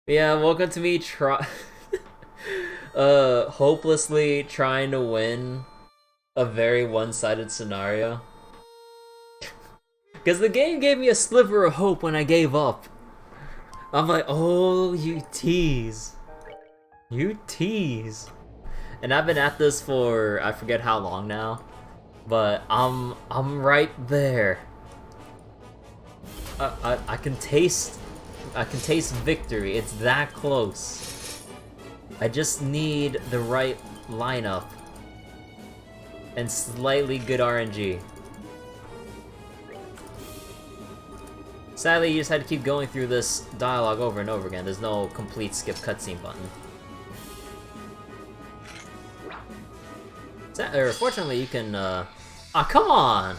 Yeah, welcome to me hopelessly trying to win a very one-sided scenario. Because the game gave me a sliver of hope when I gave up. I'm like, oh, you tease. You tease. And I've been at this for I forget how long now, but I'm right there. I can taste victory. It's that close. I just need the right lineup and slightly good RNG. Sadly, you just had to keep going through this dialogue over and over again. There's no complete skip cutscene button. Fortunately, you can, ah, come on!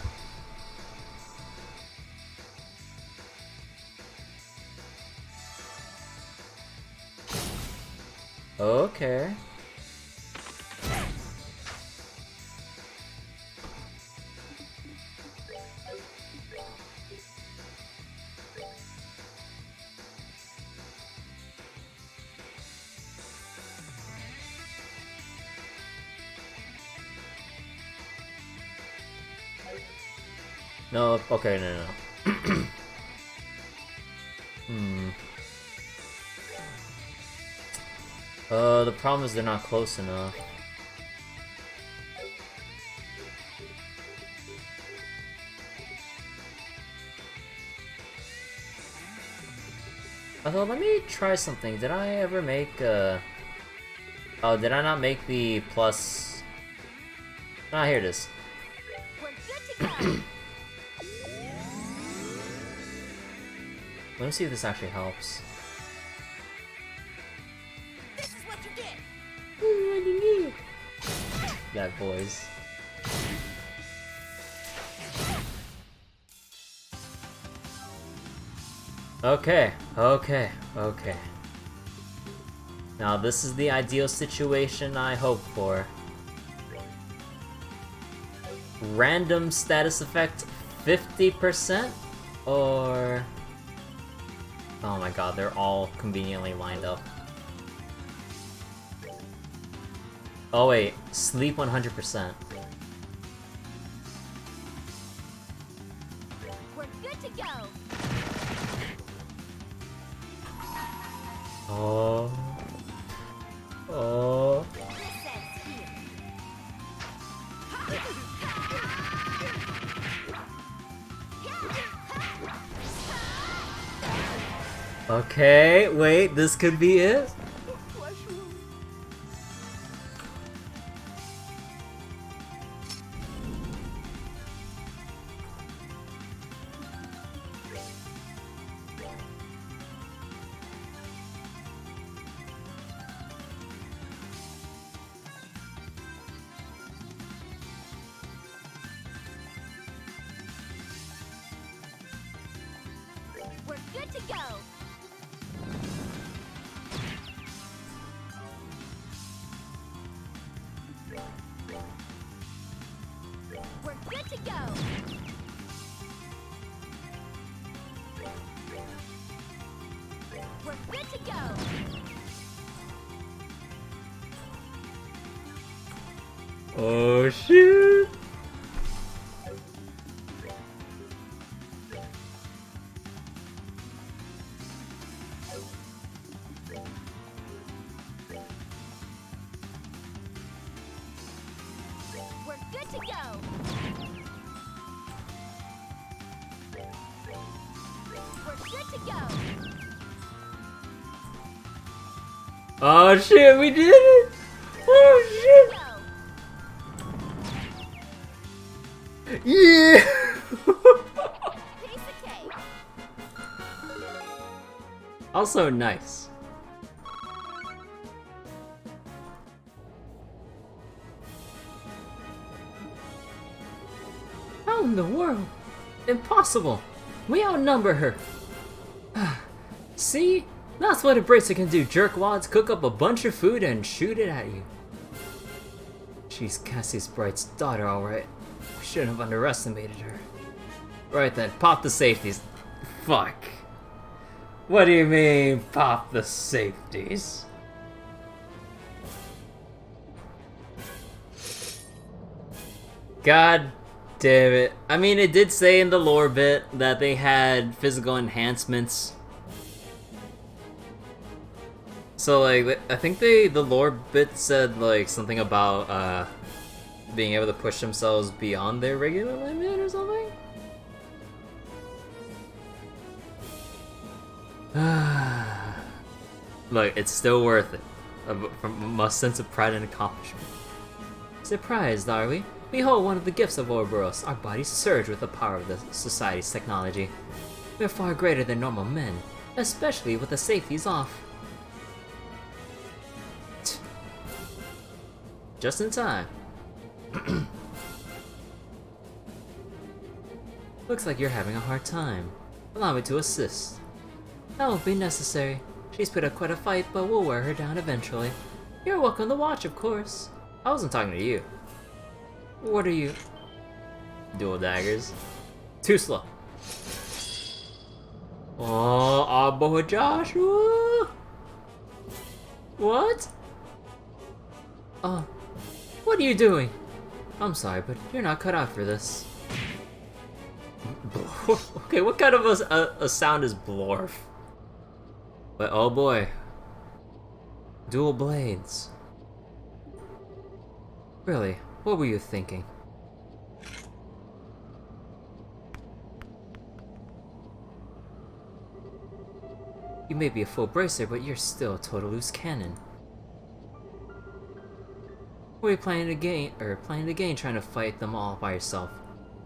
Okay. No, okay, no. The problem is they're not close enough. Although, let me try something. Did I ever make, oh, did I not make the plus... Ah, here it is. Let me see if this actually helps. This is what you get. That voice. Okay. Now this is the ideal situation I hope for. Random status effect 50%? Or... Oh my god, they're all conveniently lined up. Oh wait, sleep 100%. We're good to go. Oh. Oh. This ends here. Okay, wait, this could be it? We're good to go. We're good to go. We're good to go. Oh shit! We're good to go. We're good to go. Oh shit, we did it! Oh shit! Yeah! Piece of cake. Also nice. How in the world? Impossible! We outnumber her! See? That's what a bracer can do, jerkwads. Cook up a bunch of food and shoot it at you. She's Cassie Sprite's daughter, alright. We shouldn't have underestimated her. Right then, pop the safeties. Fuck. What do you mean, pop the safeties? God damn it. I mean, it did say in the lore bit that they had physical enhancements. So, like, I think the lore bit said, like, something about, being able to push themselves beyond their regular limit or something? Look, it's still worth it. From a sense of pride and accomplishment. Surprised, are we? Behold one of the gifts of Ouroboros. Our bodies surge with the power of the society's technology. We are far greater than normal men, especially with the safeties off. Just in time. Looks like you're having a hard time. Allow me to assist. That won't be necessary. She's put up quite a fight, but we'll wear her down eventually. You're welcome to watch, of course. I wasn't talking to you. What are you? Dual daggers. Too slow. Oh, our boy Joshua! What? What are you doing? I'm sorry, but you're not cut out for this. Okay, what kind of a sound is blorf? But oh boy. Dual blades. Really, what were you thinking? You may be a full bracer, but you're still a total loose cannon. What are you planning to gain trying to fight them all by yourself?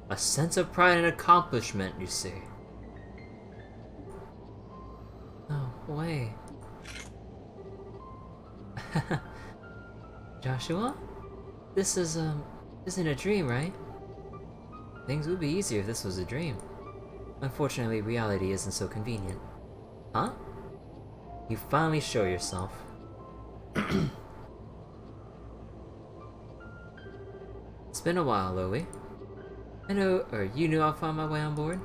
A sense of pride and accomplishment, you see. No way. Joshua? This isn't a dream, right? Things would be easier if this was a dream. Unfortunately, reality isn't so convenient. Huh? You finally show yourself. It's been a while, Louie. You knew I'd find my way on board?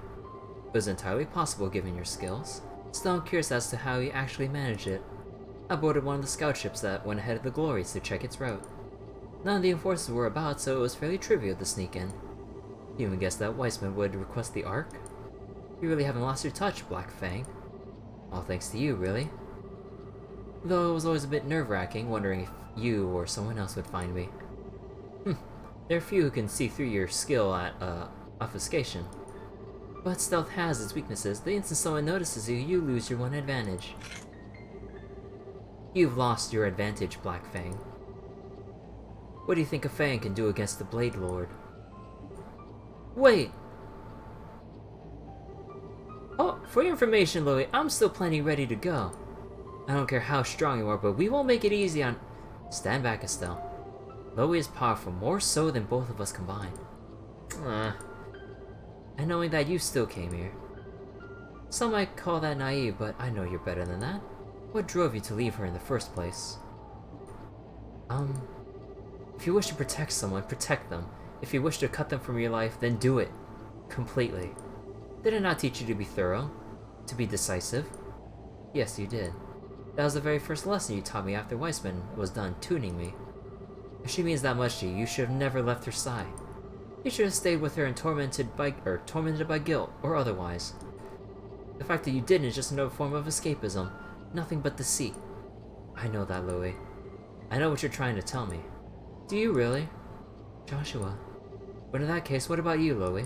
It was entirely possible given your skills. Still, I'm curious as to how you actually managed it. I boarded one of the scout ships that went ahead of the Glories to check its route. None of the enforcers were about, so it was fairly trivial to sneak in. You even guessed that Weissman would request the Ark? You really haven't lost your touch, Black Fang. All thanks to you, really. Though it was always a bit nerve-wracking, wondering if you or someone else would find me. There are few who can see through your skill at, obfuscation. But stealth has its weaknesses. The instant someone notices you, you lose your one advantage. You've lost your advantage, Black Fang. What do you think a Fang can do against the Blade Lord? Wait! Oh, for your information, Louie, I'm still plenty ready to go. I don't care how strong you are, but we won't make it easy on... Stand back, Estelle. Louie is powerful, more so than both of us combined. And knowing that you still came here. Some might call that naive, but I know you're better than that. What drove you to leave her in the first place? If you wish to protect someone, protect them. If you wish to cut them from your life, then do it. Completely. Did I not teach you to be thorough? To be decisive? Yes, you did. That was the very first lesson you taught me after Weissman was done tuning me. If she means that much to you, you should have never left her side. You should have stayed with her and tormented by guilt, or otherwise. The fact that you didn't is just another form of escapism. Nothing but deceit. I know that, Louie. I know what you're trying to tell me. Do you really? Joshua. But in that case, what about you, Louie?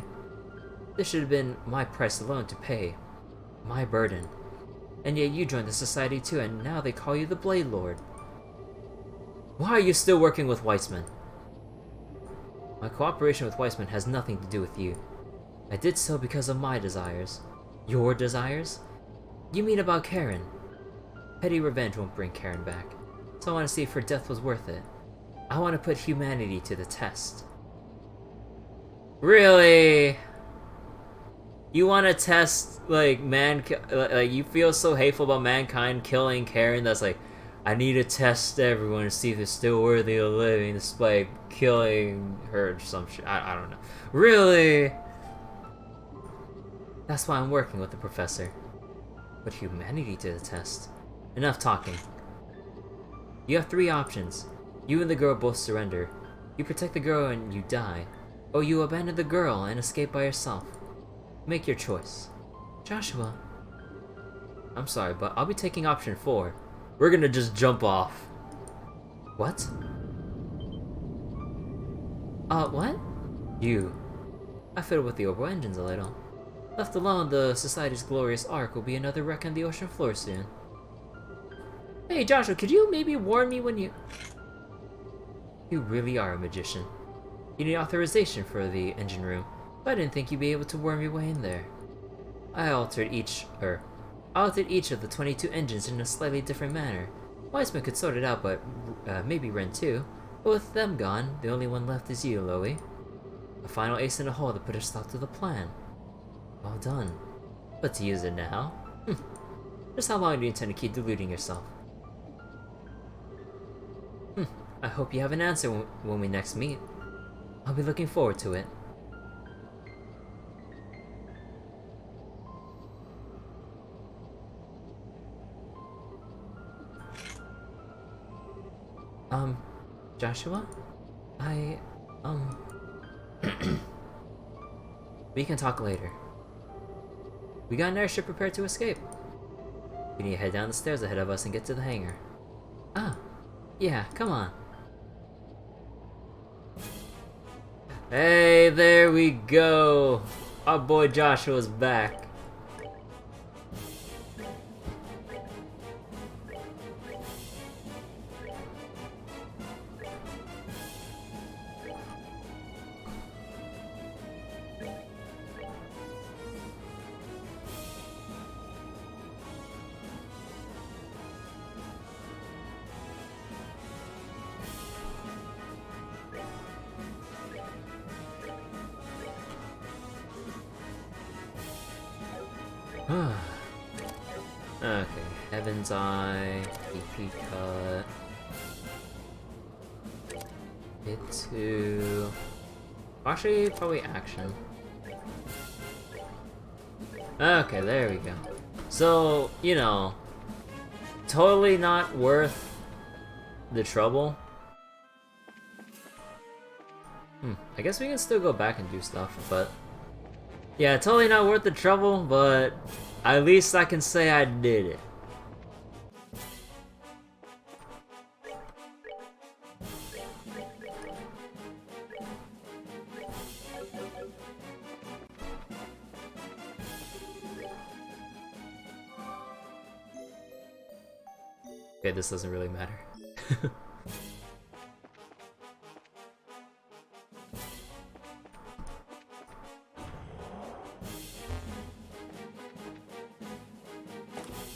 This should have been my price alone to pay. My burden. And yet you joined the society too, and now they call you the Blade Lord. Why are you still working with Weissman? My cooperation with Weissman has nothing to do with you. I did so because of my desires. Your desires? You mean about Karen? Petty revenge won't bring Karen back, so I want to see if her death was worth it. I want to put humanity to the test. Really? You want to test, like, like, you feel so hateful about mankind killing Karen that's like, I need to test everyone to see if they're still worthy of living despite killing her or some shit. I don't know. Really? That's why I'm working with the professor. Put humanity to the test. Enough talking. You have 3 options. You and the girl both surrender. You protect the girl and you die. Or you abandon the girl and escape by yourself. Make your choice. Joshua. I'm sorry, but I'll be taking option 4. We're gonna just jump off. What? What? You. I fiddled with the orbital engines a little. Left alone, the Society's glorious ark will be another wreck on the ocean floor soon. Hey Joshua, could you maybe warn me when you... You really are a magician. You need authorization for the engine room, but I didn't think you'd be able to worm your way in there. I altered each of the 22 engines in a slightly different manner. Weissman could sort it out, but maybe Ren too. But with them gone, the only one left is you, Loey. A final ace in the hole to put a stop to the plan. Well done. But to use it now? Just how long do you intend to keep deluding yourself? I hope you have an answer when we next meet. I'll be looking forward to it. Joshua? We can talk later. We got an airship prepared to escape. We need to head down the stairs ahead of us and get to the hangar. Yeah, come on. Hey, there we go! Our boy Joshua's back. Okay, Heaven's Eye, PP cut. Hit 2. Actually, probably action. Okay, there we go. So, you know, totally not worth the trouble. I guess we can still go back and do stuff, but... Yeah, totally not worth the trouble, but at least I can say I did it. Okay, this doesn't really matter.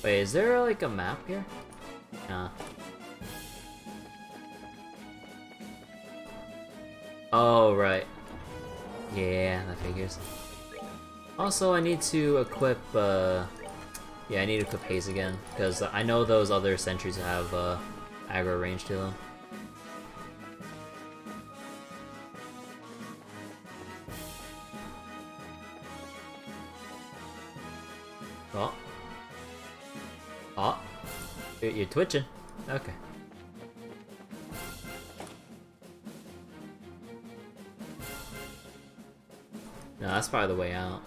Wait, is there like a map here? Nah. Oh, right. Yeah, that figures. Also, I need to equip, yeah, I need to equip Haze again, because I know those other sentries have, aggro range to them. Oh. Oh. You're twitching. Okay. No, that's probably the way out.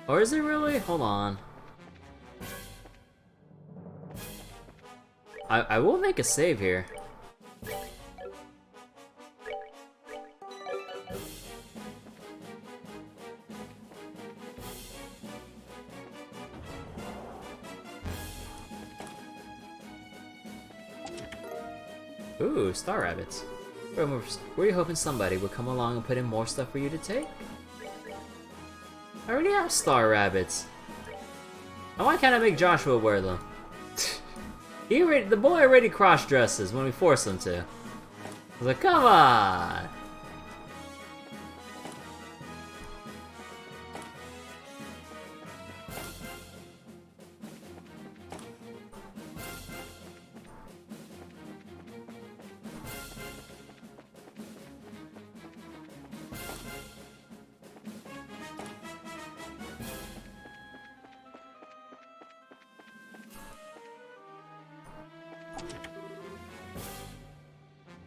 Or is it really? Hold on. I will make a save here. Ooh, star rabbits. Were you hoping somebody would come along and put in more stuff for you to take? I already have star rabbits. And why can't I make Joshua wear them? The boy already cross-dresses when we force him to. I was like, come on!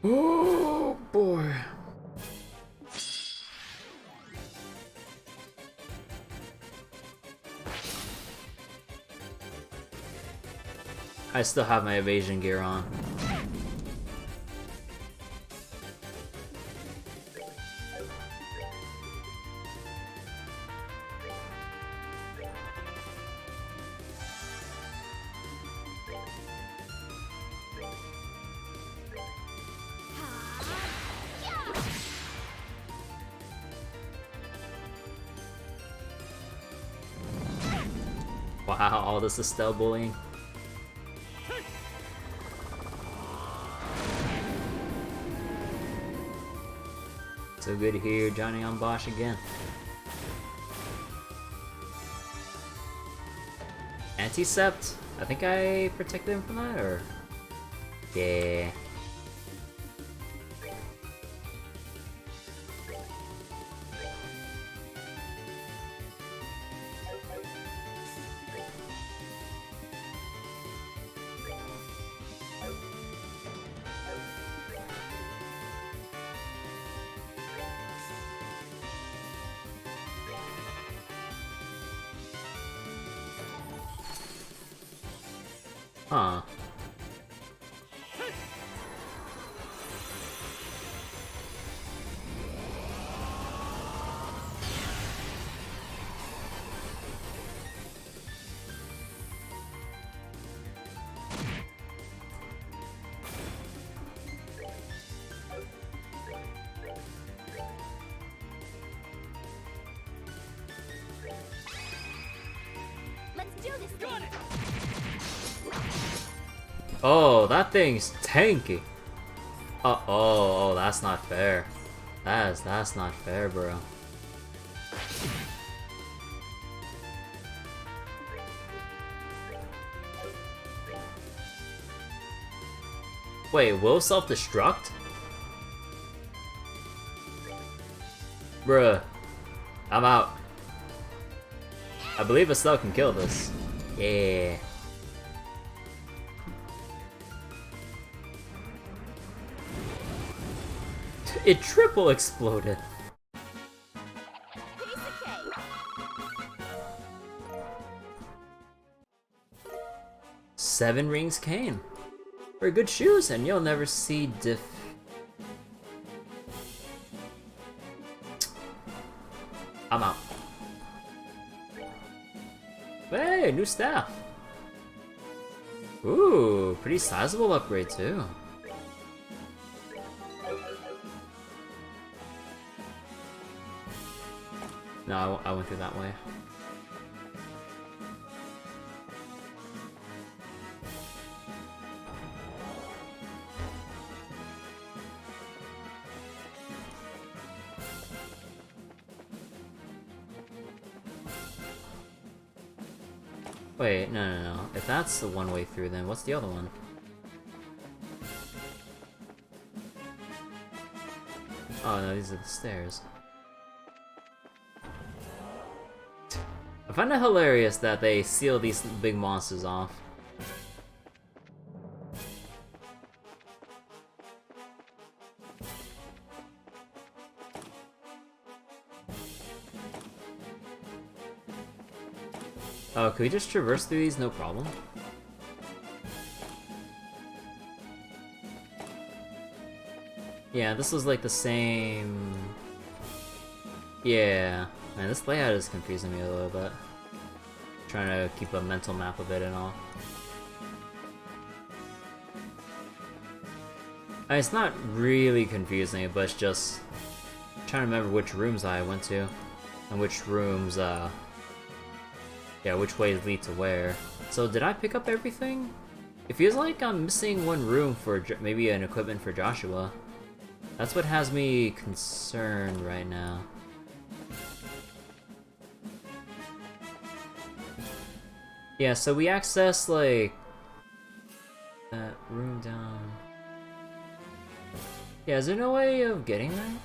Oh boy. I still have my evasion gear on. Wow, all this is still bullying. So good to hear Johnny on Bosch again. Anticept? I think I protected him from that, or? Yeah. Huh. Let's do this thing. Oh, that thing's tanky. Oh, that's not fair. That's not fair, bro. Wait, will self-destruct? Bruh. I'm out. I believe Estelle can kill this. Yeah. It triple exploded. Piece of cake. 7 rings cane. Very good shoes, and you'll never see I'm out. Hey, new staff. Ooh, pretty sizable upgrade too. No, I went through that way. Wait, no. If that's the one way through, then what's the other one? Oh no, these are the stairs. I find it hilarious that they seal these big monsters off. Oh, could we just traverse through these no problem? Yeah, this was like the same... Yeah. Man, this layout is confusing me a little bit. Trying to keep a mental map of it and all. I mean, it's not really confusing, but it's just trying to remember which rooms I went to and which rooms, yeah, which ways lead to where. So did I pick up everything? It feels like I'm missing one room for maybe an equipment for Joshua. That's what has me concerned right now. Yeah, so we access, like, that room down. Yeah, is there no way of getting there?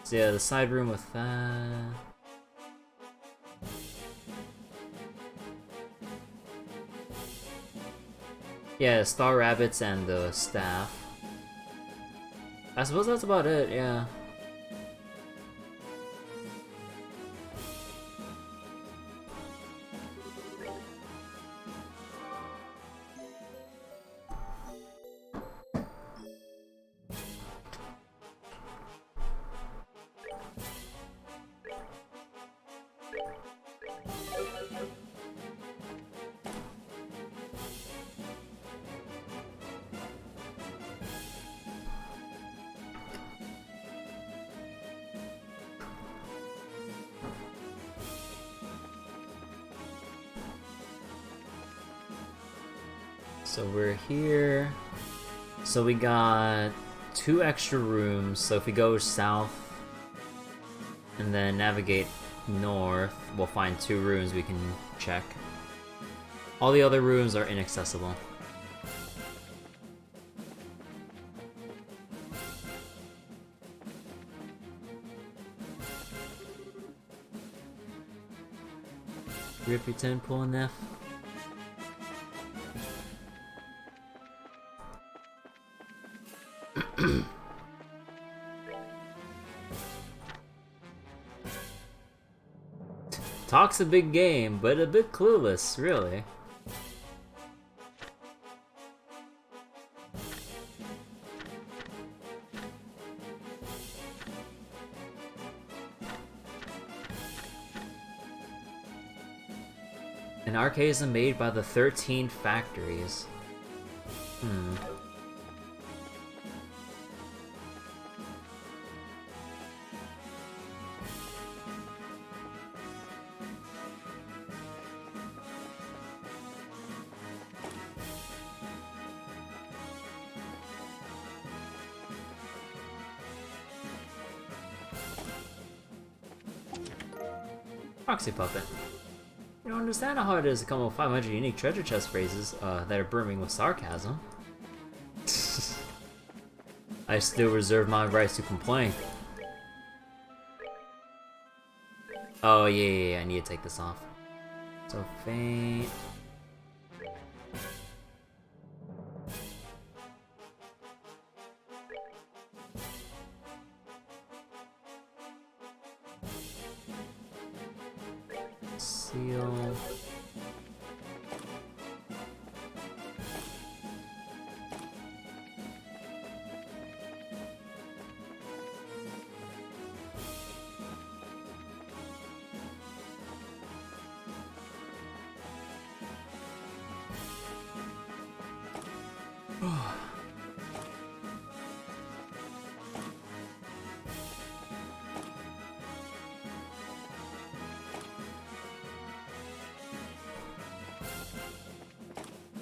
So yeah, the side room with that. Yeah, star rabbits and the staff. I suppose that's about it, yeah. So we're here. So we got 2 extra rooms. So if we go south and then navigate north, we'll find 2 rooms we can check. All the other rooms are inaccessible. Rip your 10 pulling that. Talk's a big game, but a bit clueless, really. An archaism made by the 13 factories. Proxy puppet. You don't understand how hard it is to come up with 500 unique treasure chest phrases that are brimming with sarcasm. I still reserve my rights to complain. Oh yeah, I need to take this off. So faint. Seal.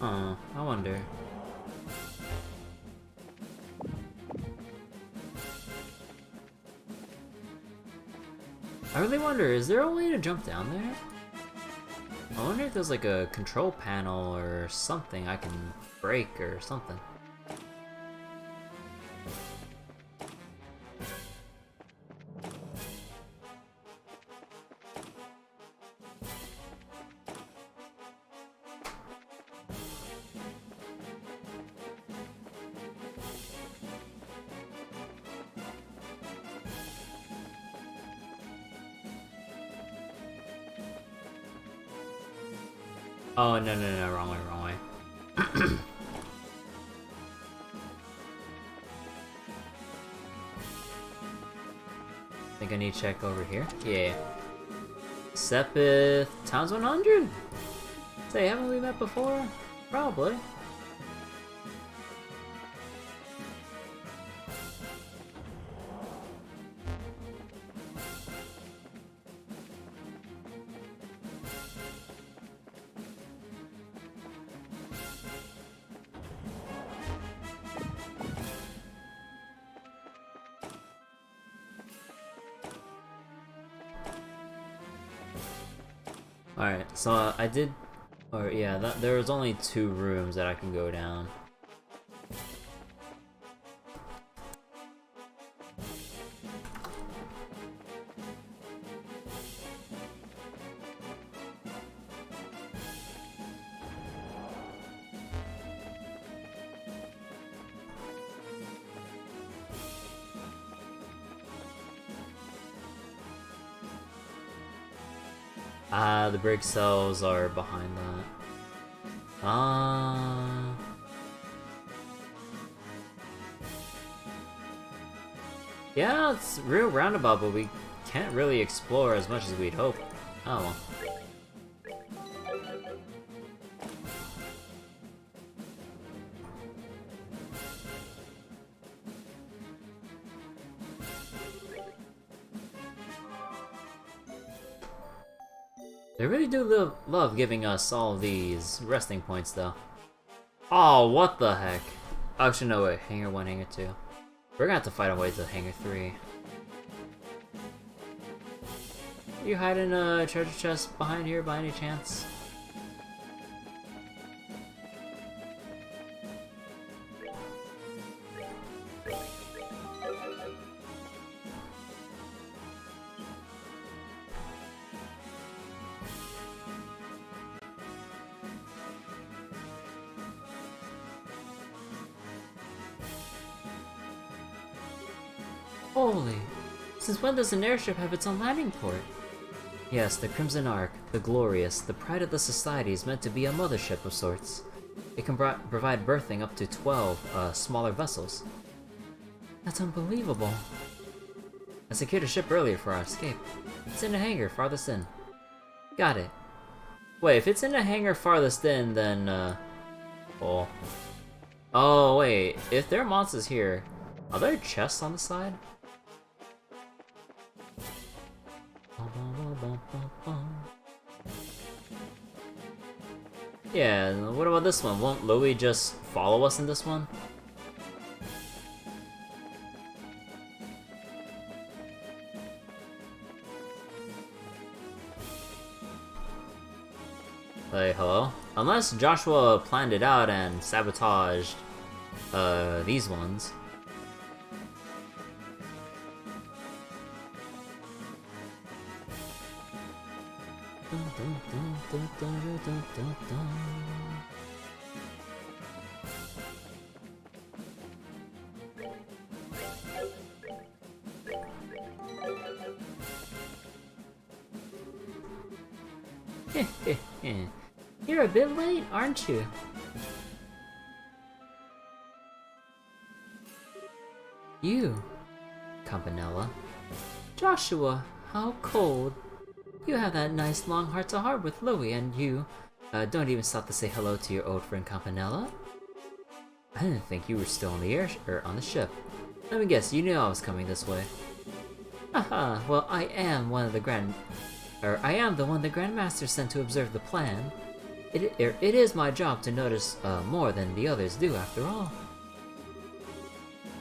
Oh, I wonder. I really wonder, is there a way to jump down there? I wonder if there's like a control panel or something I can break or something. Oh, no, wrong way, wrong way. Think I need to check over here? Yeah. Sepith times 100? Say, haven't we met before? Probably. Alright, so I did, or yeah, there was only 2 rooms that I can go down. Ah, the brick cells are behind that. Ah. Yeah, it's real roundabout, but we can't really explore as much as we'd hope. Oh well. They really do love giving us all these resting points, though. Oh, what the heck? Actually, no, wait. Hangar 1, Hangar 2. We're gonna have to fight our way to Hangar 3. You hiding a treasure chest behind here by any chance? Holy! Since when does an airship have its own landing port? Yes, the Crimson Ark, the glorious, the pride of the society is meant to be a mothership of sorts. It can provide berthing up to 12 smaller vessels. That's unbelievable. I secured a ship earlier for our escape. It's in a hangar farthest in. Got it. Wait, if it's in a hangar farthest in, then oh. Oh wait, if there are monsters here, are there chests on the side? Yeah, what about this one? Won't Louie just follow us in this one? Like, hello? Unless Joshua planned it out and sabotaged, these ones. You're a bit late, aren't you? You, Campanella. Joshua, how cold. You have that nice long heart-to-heart with Louie, and you don't even stop to say hello to your old friend Campanella? I didn't think you were still on the on the ship. Let me guess, you knew I was coming this way. Haha, well, I am the one the Grandmaster sent to observe the plan. It is my job to notice more than the others do, after all.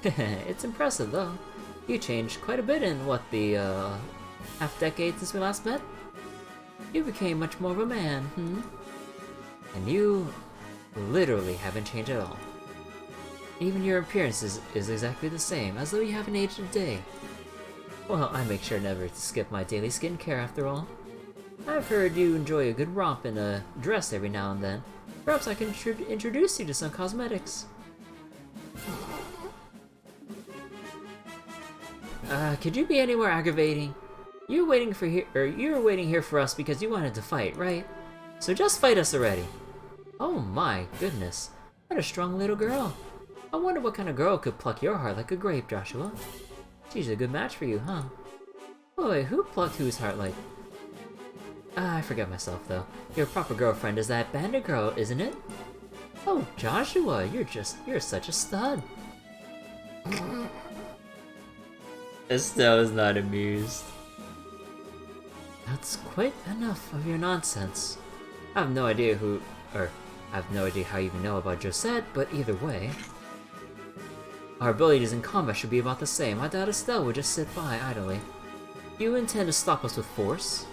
It's impressive, though. You changed quite a bit in, what, the half-decade since we last met? You became much more of a man, And you literally haven't changed at all. Even your appearance is exactly the same, as though you haven't aged a day. Well, I make sure never to skip my daily skincare, after all. I've heard you enjoy a good romp in a dress every now and then. Perhaps I can introduce you to some cosmetics. Could you be any more aggravating? You were waiting here for us because you wanted to fight, right? So just fight us already. Oh my goodness, what a strong little girl. I wonder what kind of girl could pluck your heart like a grape, Joshua. She's a good match for you, huh? Oh wait, who plucked whose heart like... I forget myself though. Your proper girlfriend is that bandit girl, isn't it? Oh, Joshua, you're such a stud. Estelle is not amused. That's quite enough of your nonsense. I have no idea how you even know about Josette, but either way... Our abilities in combat should be about the same. I doubt Estelle would just sit by idly. Do you intend to stop us with force?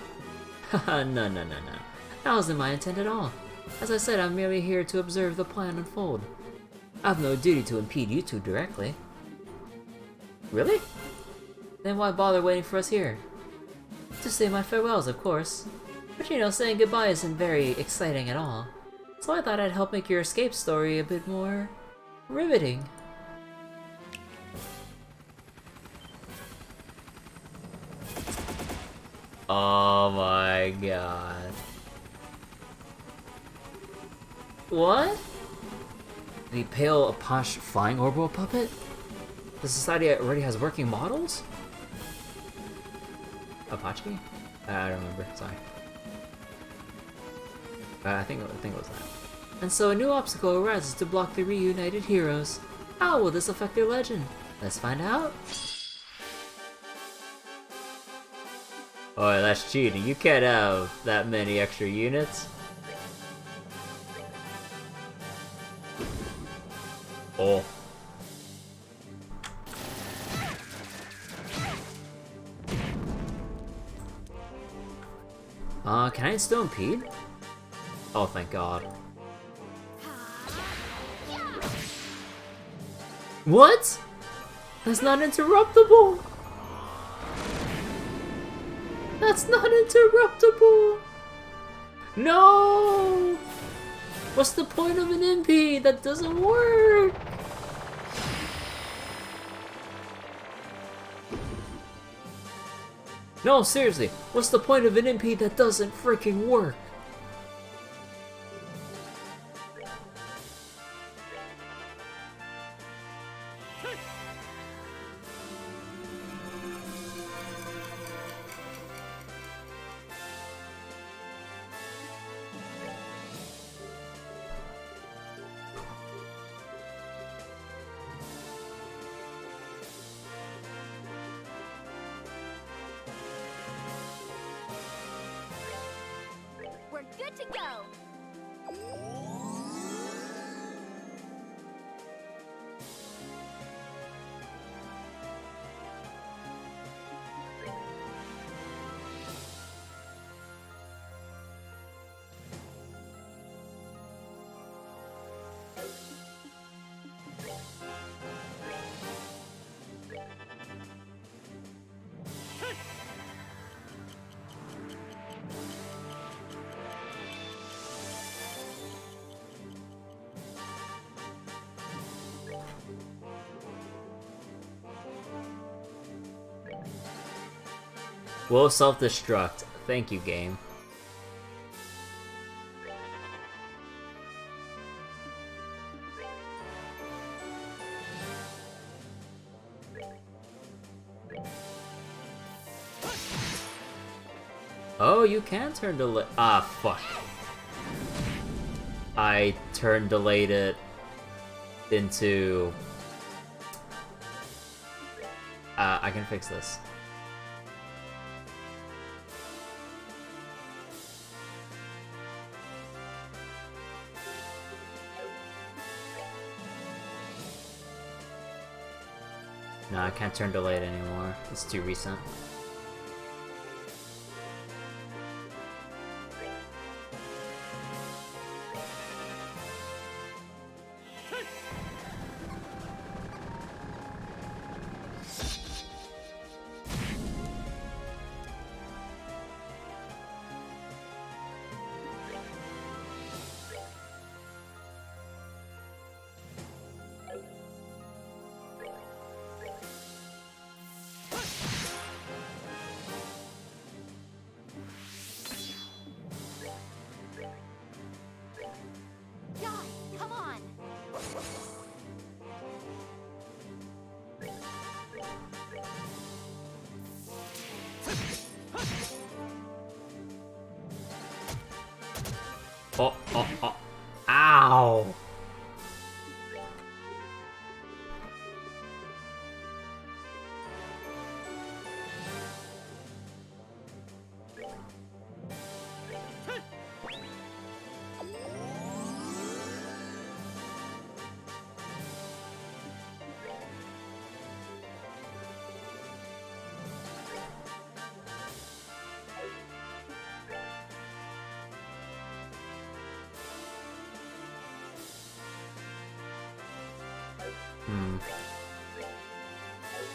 Haha, no. That wasn't my intent at all. As I said, I'm merely here to observe the plan unfold. I have no duty to impede you two directly. Really? Then why bother waiting for us here? To say my farewells, of course. But you know, saying goodbye isn't very exciting at all. So I thought I'd help make your escape story a bit more... riveting. Oh my god. What? The pale, a posh flying orbital puppet? The society already has working models? Apache? I don't remember, sorry. I think it was that. And so a new obstacle arises to block the reunited heroes. How will this affect their legend? Let's find out. Oh, that's cheating. You can't have that many extra units. Oh. Can I still impede? Oh, thank God. What? That's not interruptible! That's not interruptible! No! What's the point of an impede? That doesn't work! No, seriously, what's the point of an impede that doesn't freaking work? We're good to go. Will self-destruct. Thank you, game. Oh, you can turn delay. Ah, fuck. I turn delayed it into. I can fix this. No, I can't turn delayed anymore. It's too recent. Guys, come on. Oh, oh, oh. Ow!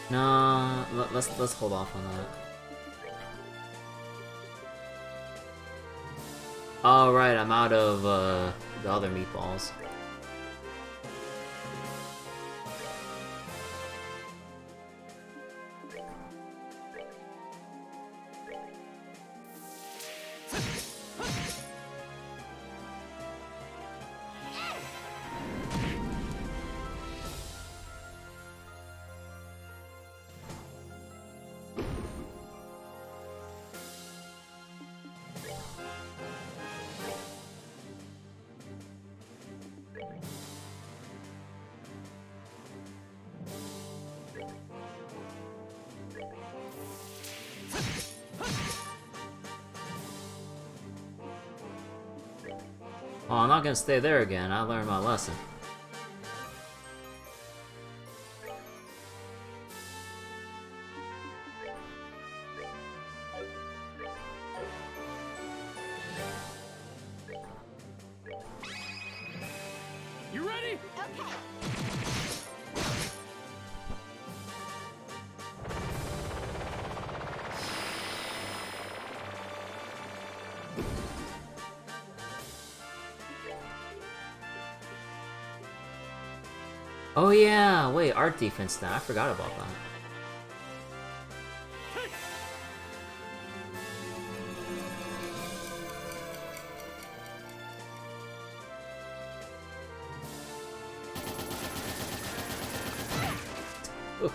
No, let's hold off on that. Oh right, I'm out of the other meatballs. Oh, I'm not gonna stay there again. I learned my lesson. You ready? Okay. Oh yeah, wait, art defense now. I forgot about that.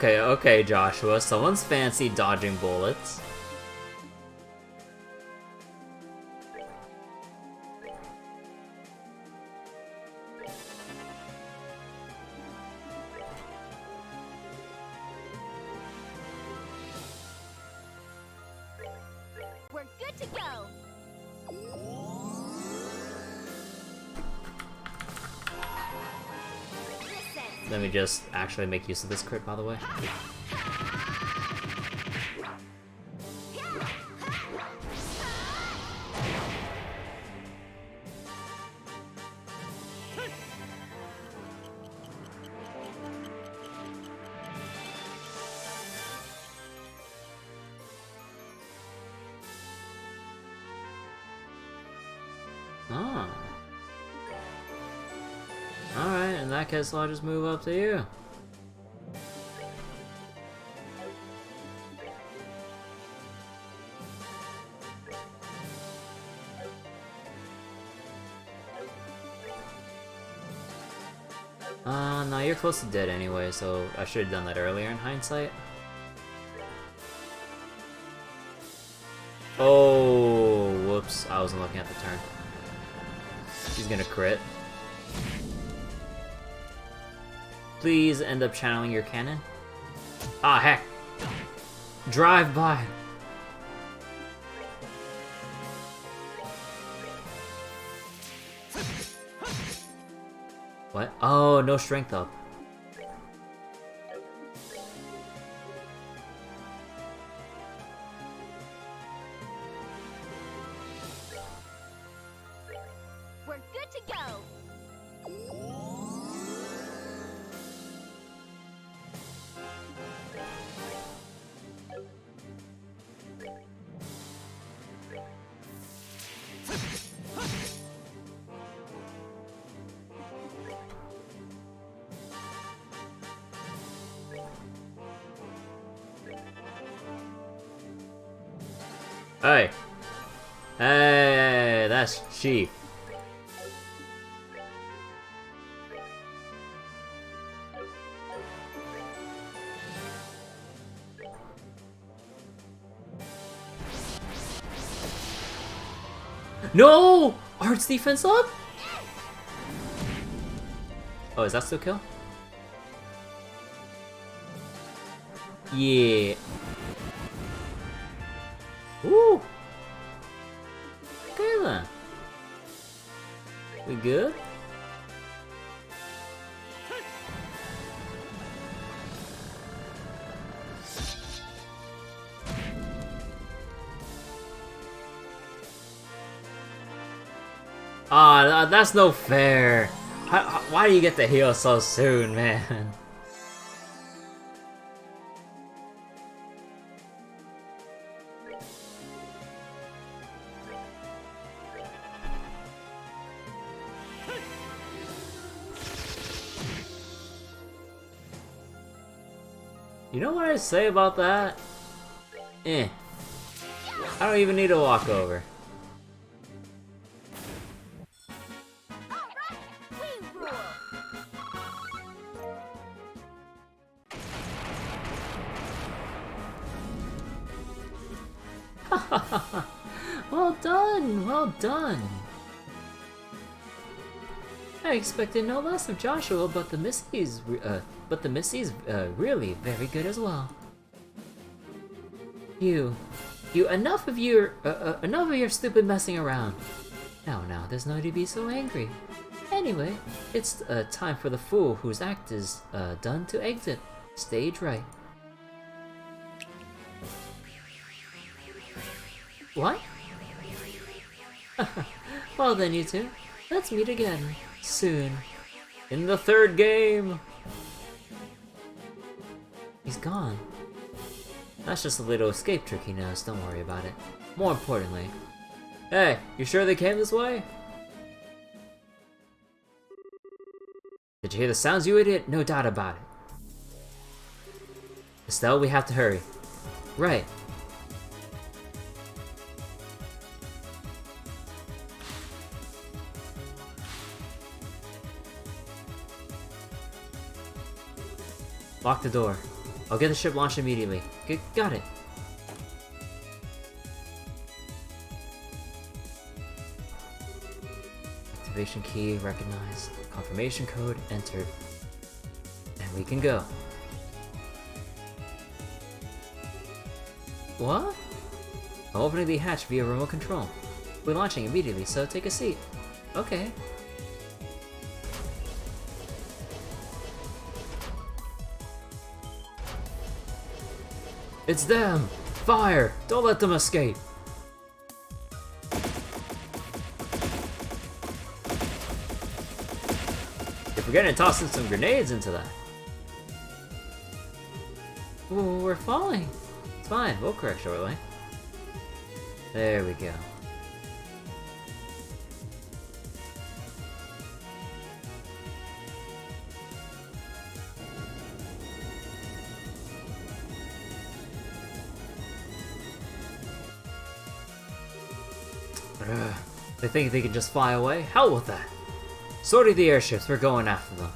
Okay, Joshua. Someone's fancy dodging bullets. We're good to go. Listen. Let me just actually make use of this crit, by the way. Ah. Alright, in that case, I'll just move up to you. No, you're close to dead anyway, so I should have done that earlier in hindsight. Oh, whoops, I wasn't looking at the turn. She's gonna crit. Please end up channeling your cannon. Ah, heck. Drive by. What? Oh, no strength up. We're good to go. Hey. Hey, that's cheap. No! Art's defense up? Oh, is that still kill? Yeah. Woo! Okay then. We good? Ah, that's no fair. Why do you get to heal so soon, man? You know what I say about that? Eh. I don't even need to walk over. Alright, we rule. Well done, well done. I expected no less of Joshua, but the Missy's really very good as well. You enough of your stupid messing around. Now, there's no need to be so angry. Anyway, it's time for the fool whose act is done to exit. Stage right. What? Well then, you two, let's meet again soon. In the third game! He's gone. That's just a little escape trick he knows, don't worry about it. More importantly, hey, you sure they came this way? Did you hear the sounds, you idiot? No doubt about it. Estelle, we have to hurry. Right. Lock the door. I'll get the ship launched immediately. Got it. Activation key recognized. Confirmation code entered. And we can go. What? I'm opening the hatch via remote control. We're launching immediately, so take a seat. Okay. It's them! Fire! Don't let them escape! You're forgetting to toss in some grenades into that. Ooh, we're falling! It's fine, we'll correct shortly. There we go. They think they can just fly away? Hell with that! Sorting the airships, we're going after them.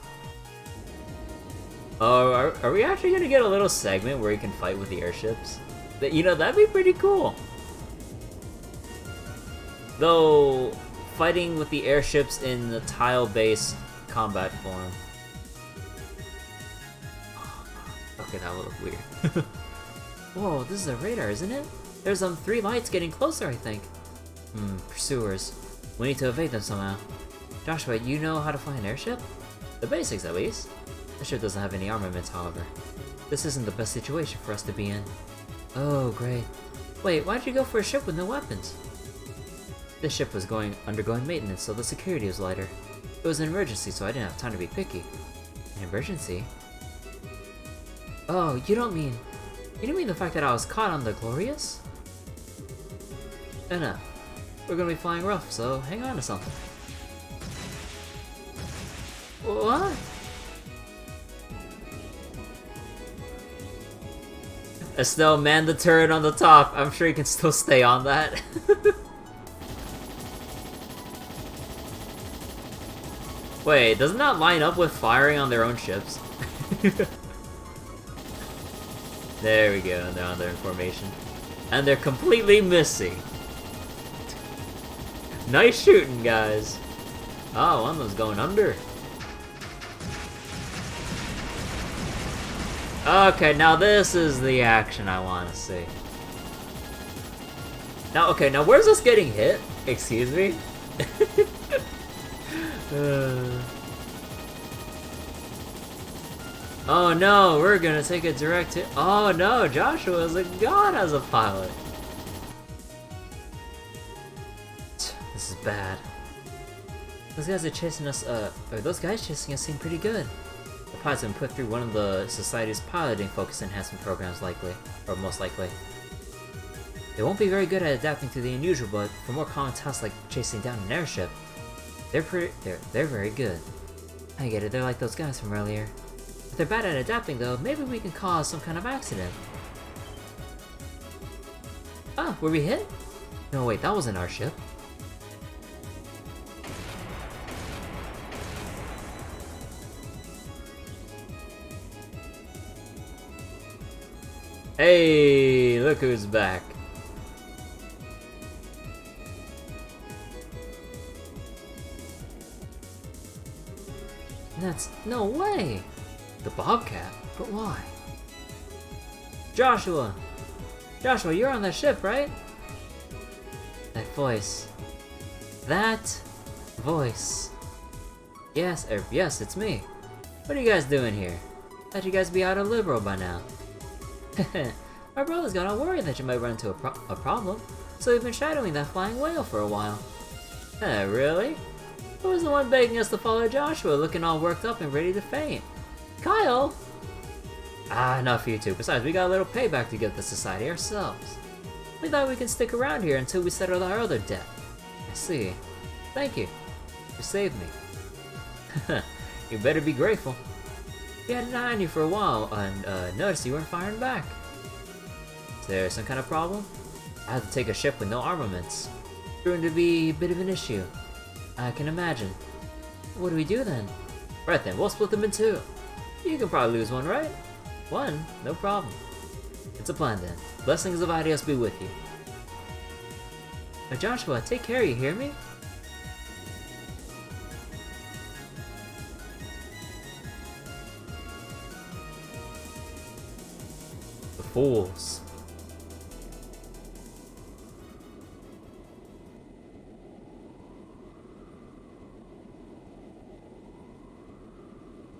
Oh, are we actually gonna get a little segment where you can fight with the airships? You know, that'd be pretty cool. Though, fighting with the airships in the tile-based combat form. Okay, that would look weird. Whoa, this is a radar, isn't it? There's 3 lights getting closer, I think. Pursuers. We need to evade them somehow. Joshua, you know how to fly an airship? The basics, at least. The ship doesn't have any armaments, however. This isn't the best situation for us to be in. Oh, great. Wait, why'd you go for a ship with no weapons? This ship was undergoing maintenance, so the security was lighter. It was an emergency, so I didn't have time to be picky. An emergency? Oh, you don't mean the fact that I was caught on the Glorious? Enough. We're gonna be flying rough, so hang on to something. What? Estelle, man the turret on the top. I'm sure you can still stay on that. Wait, doesn't that line up with firing on their own ships? There we go, they're on their formation. And they're completely missing. Nice shooting, guys. Oh, one of them's going under. Okay, now this is the action I want to see. Now, okay, now where's this getting hit? Excuse me? Oh no, we're gonna take a direct hit. Oh no, Joshua is a god as a pilot. This is bad. Those guys are chasing us, those guys chasing us seem pretty good. The pilot's been put through one of the Society's piloting focus enhancement programs likely, or most likely. They won't be very good at adapting to the unusual, but for more common tasks like chasing down an airship, they're very good. I get it, they're like those guys from earlier. If they're bad at adapting though, maybe we can cause some kind of accident. Ah, were we hit? No wait, that wasn't our ship. Hey, look who's back. That's no way. The Bobcat? But why? Joshua! Joshua, you're on that ship, right? That voice. That voice. Yes, yes, it's me. What are you guys doing here? Thought you guys be out of liberal by now. My brother's got all worried that you might run into a problem, so we've been shadowing that flying whale for a while. Really? Who was the one begging us to follow Joshua, looking all worked up and ready to faint? Kyle? Ah, not for you two. Besides, we got a little payback to give the society ourselves. We thought we could stick around here until we settled our other debt. I see. Thank you. You saved me. You better be grateful. We had an eye on you for a while and noticed you weren't firing back. Is there some kind of problem? I had to take a ship with no armaments. Proving to be a bit of an issue. I can imagine. What do we do then? Right then, we'll split them in two. You can probably lose one, right? One? No problem. It's a plan then. Blessings of Adios be with you. Now Joshua, take care, you hear me? The fools.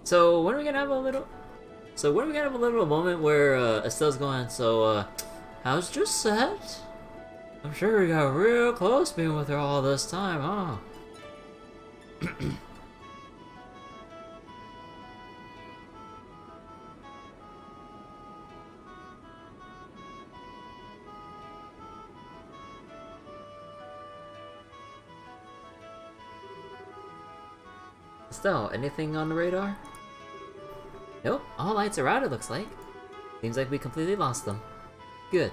So when are we gonna have a little moment where Estelle's going, how's Gisette? I'm sure we got real close being with her all this time, huh? Estelle, anything on the radar? Nope, all lights are out it looks like. Seems like we completely lost them. Good.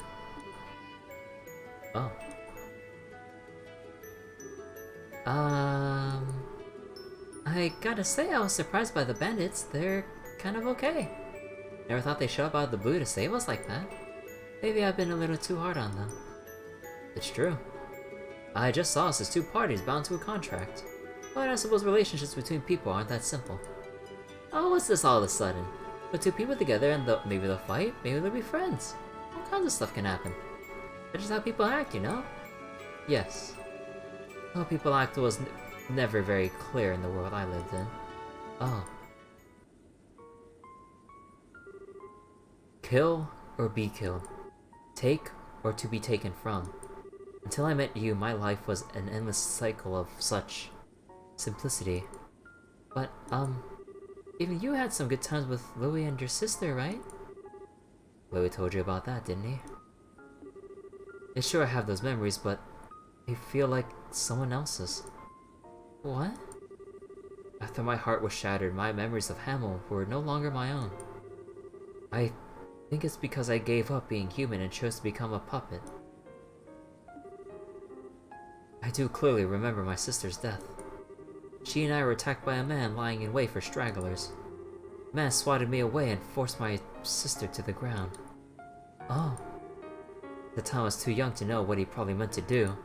Oh. I gotta say I was surprised by the bandits. They're kind of okay. Never thought they'd show up out of the blue to save us like that. Maybe I've been a little too hard on them. It's true. I just saw us as two parties bound to a contract. But I suppose relationships between people aren't that simple. Oh, what's this all of a sudden? Put two people together and maybe they'll fight, maybe they'll be friends. All kinds of stuff can happen. That's just how people act, you know? Yes. How people act was never very clear in the world I lived in. Oh. Kill or be killed. Take or to be taken from. Until I met you, my life was an endless cycle of such simplicity. But, even you had some good times with Louie and your sister, right? Louie told you about that, didn't he? Yeah, sure I have those memories, but they feel like someone else's. What? After my heart was shattered, my memories of Hamel were no longer my own. I think it's because I gave up being human and chose to become a puppet. I do clearly remember my sister's death. She and I were attacked by a man lying in wait for stragglers. The man swatted me away and forced my sister to the ground. Oh. At the time I was too young to know what he probably meant to do.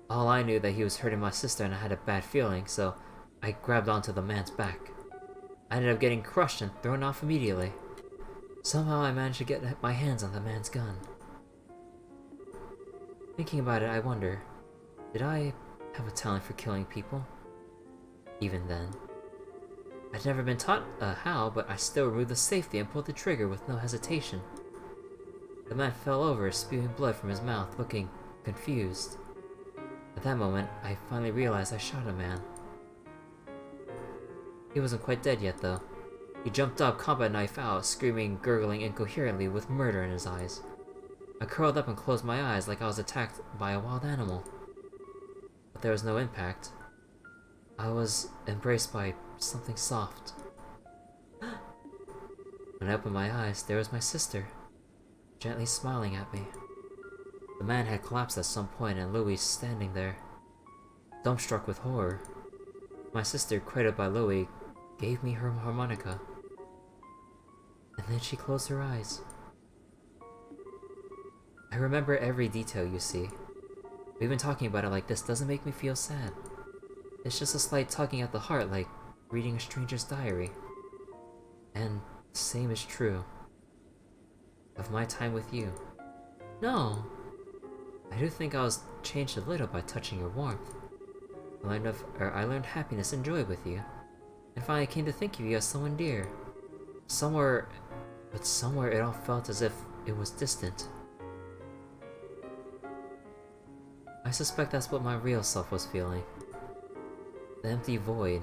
All I knew that he was hurting my sister and I had a bad feeling, so I grabbed onto the man's back. I ended up getting crushed and thrown off immediately. Somehow I managed to get my hands on the man's gun. Thinking about it, I wonder, did I have a talent for killing people? Even then. I'd never been taught how, but I still removed the safety and pulled the trigger with no hesitation. The man fell over, spewing blood from his mouth, looking confused. At that moment, I finally realized I shot a man. He wasn't quite dead yet, though. He jumped up, combat knife out, screaming, gurgling incoherently with murder in his eyes. I curled up and closed my eyes like I was attacked by a wild animal. But there was no impact. I was embraced by something soft. When I opened my eyes, there was my sister, gently smiling at me. The man had collapsed at some point and Louis standing there, dumbstruck with horror. My sister, cradled by Louis, gave me her harmonica. And then she closed her eyes. I remember every detail, you see. Even talking about it like this doesn't make me feel sad. It's just a slight tugging at the heart, like reading a stranger's diary. And the same is true of my time with you. No. I do think I was changed a little by touching your warmth. I learned happiness and joy with you, and finally came to think of you as someone dear. Somewhere it all felt as if it was distant. I suspect that's what my real self was feeling. The empty void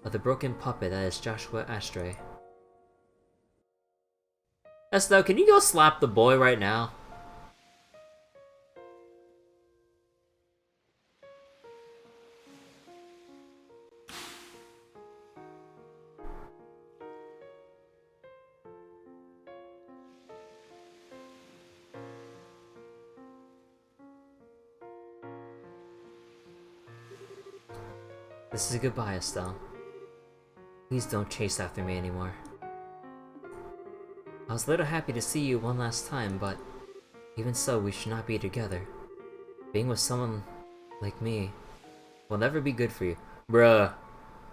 of the broken puppet that is Joshua Ashtray. Esto, can you go slap the boy right now? This is goodbye, Estelle. Please don't chase after me anymore. I was a little happy to see you one last time, but even so, we should not be together. Being with someone like me will never be good for you. Bruh,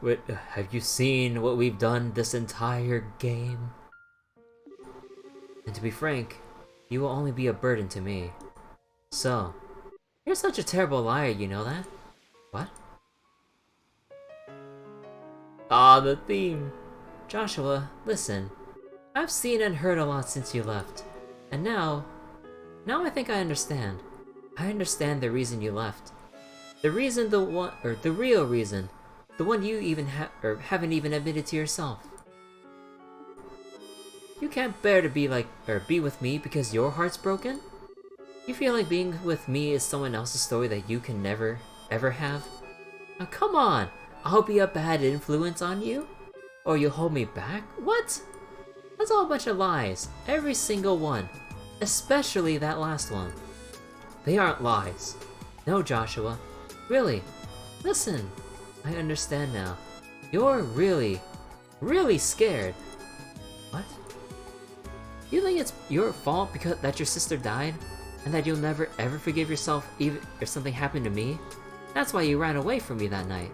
wait, have you seen what we've done this entire game? And to be frank, you will only be a burden to me. So, you're such a terrible liar, you know that? What? Ah, the theme. Joshua, listen. I've seen and heard a lot since you left. And now I think I understand. I understand the reason you left. The reason, the real reason. The one you even haven't even admitted to yourself. You can't bear to be with me because your heart's broken? You feel like being with me is someone else's story that you can never, ever have? Now come on! I'll be a bad influence on you? Or you'll hold me back? What? That's all a bunch of lies. Every single one. Especially that last one. They aren't lies. No, Joshua. Really. Listen. I understand now. You're really, really scared. What? You think it's your fault because that your sister died? And that you'll never ever forgive yourself even if something happened to me? That's why you ran away from me that night.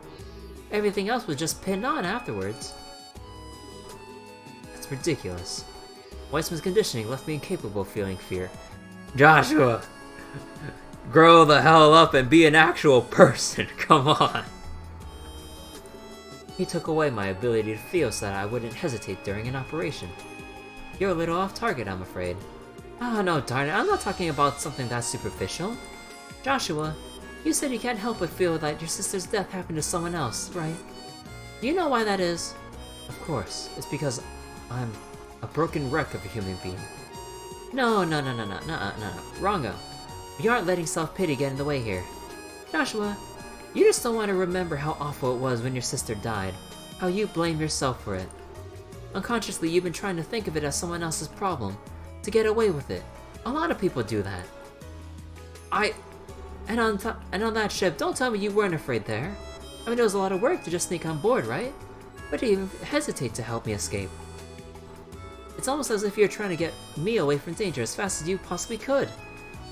Everything else was just pinned on afterwards. That's ridiculous. Weissman's conditioning left me incapable of feeling fear. Joshua! Grow the hell up and be an actual person, come on! He took away my ability to feel so that I wouldn't hesitate during an operation. You're a little off target, I'm afraid. Oh no, darn it, I'm not talking about something that superficial. Joshua, you said you can't help but feel that your sister's death happened to someone else, right? Do you know why that is? Of course, it's because I'm a broken wreck of a human being. No, wrongo. You aren't letting self-pity get in the way here. Joshua, you just don't want to remember how awful it was when your sister died, how you blame yourself for it. Unconsciously, you've been trying to think of it as someone else's problem, to get away with it. A lot of people do that. And on that ship, don't tell me you weren't afraid there. I mean, it was a lot of work to just sneak on board, right? But you even hesitate to help me escape. It's almost as if you're trying to get me away from danger as fast as you possibly could.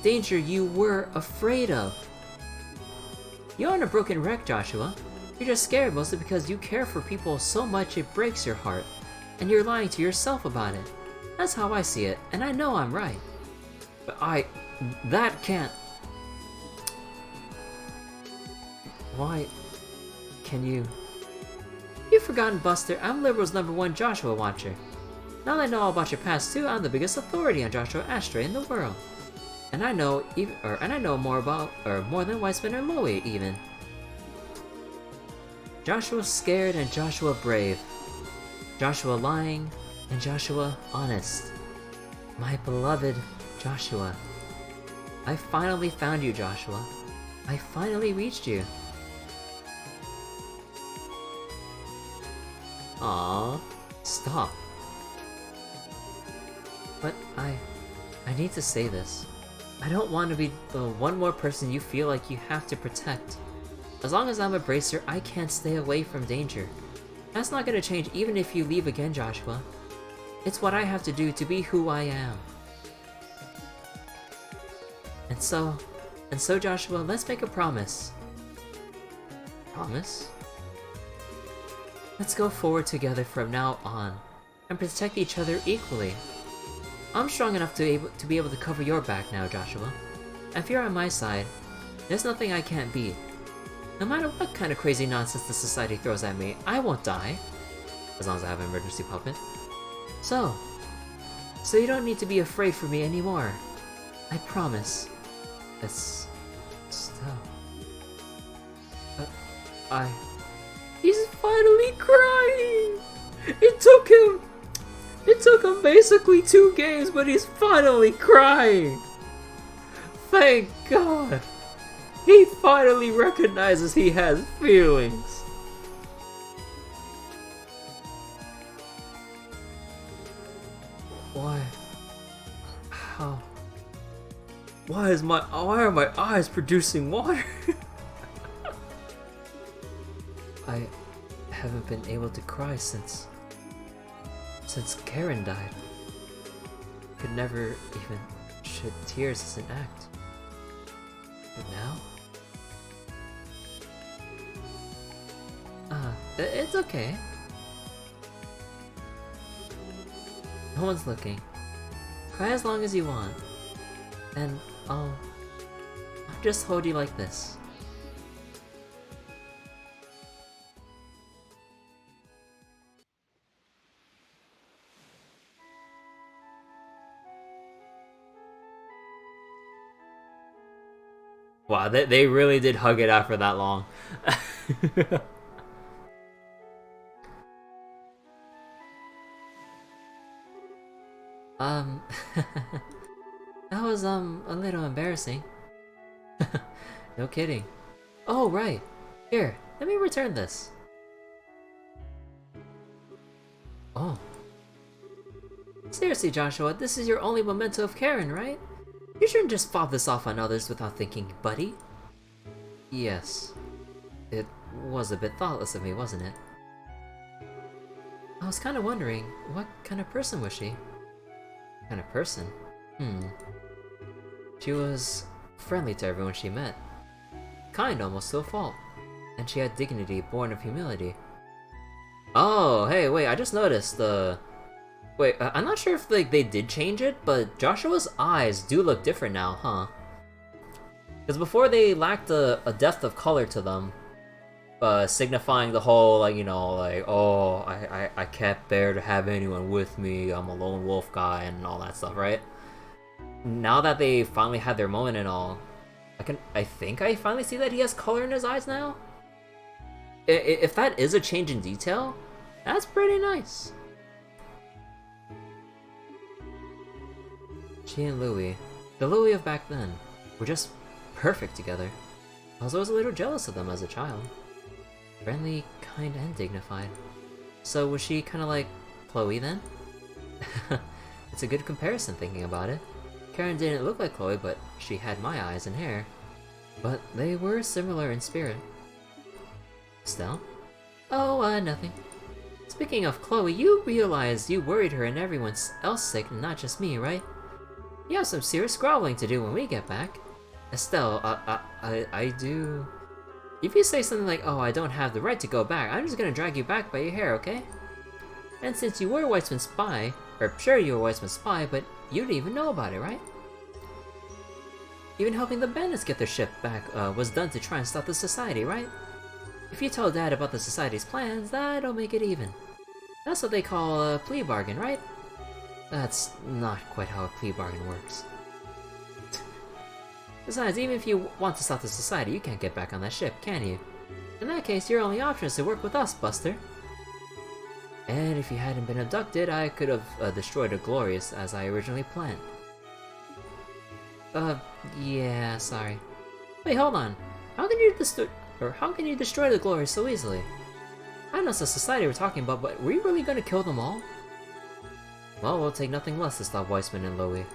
Danger you were afraid of. You aren't a broken wreck, Joshua. You're just scared mostly because you care for people so much it breaks your heart, and you're lying to yourself about it. That's how I see it, and I know I'm right. But that can't... Why can you... You've forgotten, Buster, I'm Liberal's #1 Joshua watcher. Now that I know all about your past too, I'm the biggest authority on Joshua Ashtray in the world. And I know more than Weissman or Moe even. Joshua scared and Joshua brave. Joshua lying and Joshua honest. My beloved Joshua. I finally found you, Joshua. I finally reached you. Aww, stop. But I need to say this. I don't want to be the one more person you feel like you have to protect. As long as I'm a bracer, I can't stay away from danger. That's not gonna change even if you leave again, Joshua. It's what I have to do to be who I am. And so Joshua, let's make a promise. Promise? Let's go forward together from now on, and protect each other equally. I'm strong enough to be able to cover your back now, Joshua. If you're on my side, there's nothing I can't beat. No matter what kind of crazy nonsense the society throws at me, I won't die. As long as I have an emergency puppet. So you don't need to be afraid for me anymore. I promise. It's... still... He's finally crying! It took him basically 2 games, but he's finally crying! Thank God! He finally recognizes he has feelings! Why? How? Why are my eyes producing water? I haven't been able to cry since Karen died. Could never even shed tears as an act. But now? It's okay. No one's looking. Cry as long as you want. And I'll just hold you like this. Wow, they really did hug it out for that long. That was, a little embarrassing. No kidding. Oh, right. Here, let me return this. Oh. Seriously, Joshua, this is your only memento of Karen, right? You shouldn't just fob this off on others without thinking, buddy. Yes. It was a bit thoughtless of me, wasn't it? I was kind of wondering, what kind of person was she? What kind of person? She was friendly to everyone she met. Kind almost to a fault. And she had dignity born of humility. Oh, hey, wait, I just noticed wait, I'm not sure if like they did change it, but Joshua's eyes do look different now, huh? Because before they lacked a depth of color to them, signifying the whole, like, you know, like, oh, I can't bear to have anyone with me, I'm a lone wolf guy, and all that stuff, right? Now that they finally had their moment and all, I think I finally see that he has color in his eyes now? If that is a change in detail, that's pretty nice. She and Louie, the Louie of back then, were just perfect together. I was always a little jealous of them as a child. Friendly, kind, and dignified. So was she kinda like Chloe then? It's a good comparison thinking about it. Karen didn't look like Chloe, but she had my eyes and hair. But they were similar in spirit. Estelle? Oh, nothing. Speaking of Chloe, you realize you worried her and everyone else sick, not just me, right? You have some serious groveling to do when we get back. Estelle, I do... If you say something like, oh, I don't have the right to go back, I'm just gonna drag you back by your hair, okay? And since you were Weitzman's spy, or sure you were Weitzman's spy, but you didn't even know about it, right? Even helping the bandits get their ship back was done to try and stop the society, right? If you tell Dad about the society's plans, that'll make it even. That's what they call a plea bargain, right? That's not quite how a plea bargain works. Besides, even if you want to stop the society, you can't get back on that ship, can you? In that case, your only option is to work with us, Buster. And if you hadn't been abducted, I could have destroyed the Glorious as I originally planned. Yeah, sorry. Wait, hold on. How can you destroy the Glorious so easily? I know it's the society we're talking about, but were you really gonna kill them all? Well, we'll take nothing less to stop Weissman and Louie.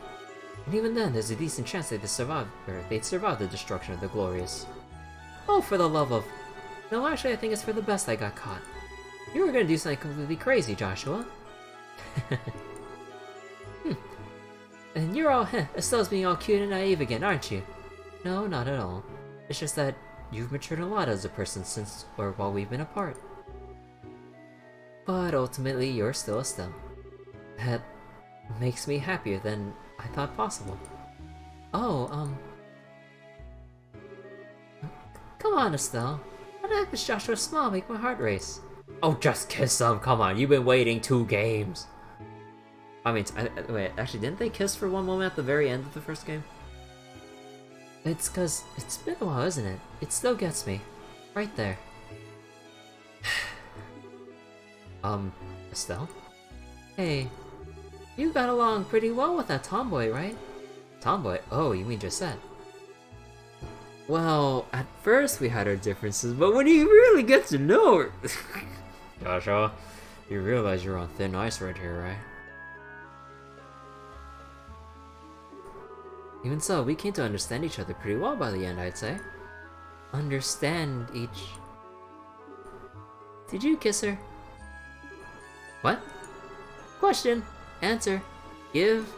And even then, there's a decent chance they'd survive the destruction of the Glorious. Oh, for the love of... No, actually, I think it's for the best I got caught. You were gonna do something completely crazy, Joshua. And you're all, Estelle's being all cute and naive again, aren't you? No, not at all. It's just that you've matured a lot as a person since, or while we've been apart. But ultimately, you're still Estelle. That makes me happier than I thought possible. Oh, on, Estelle. How the heck does Joshua's smile make my heart race? Oh, just kiss him. Come on, you've been waiting 2 games. I mean, wait, actually, didn't they kiss for one moment at the very end of the first game? It's cause it's been a while, isn't it? It still gets me. Right there. Estelle? Hey, you got along pretty well with that tomboy, right? Tomboy? Oh, you mean Josette. Well, at first we had our differences, but when you really get to know her... Joshua, you realize you're on thin ice right here, right? Even so, we came to understand each other pretty well by the end, I'd say. Understand each... Did you kiss her? What? Question. Answer. Give.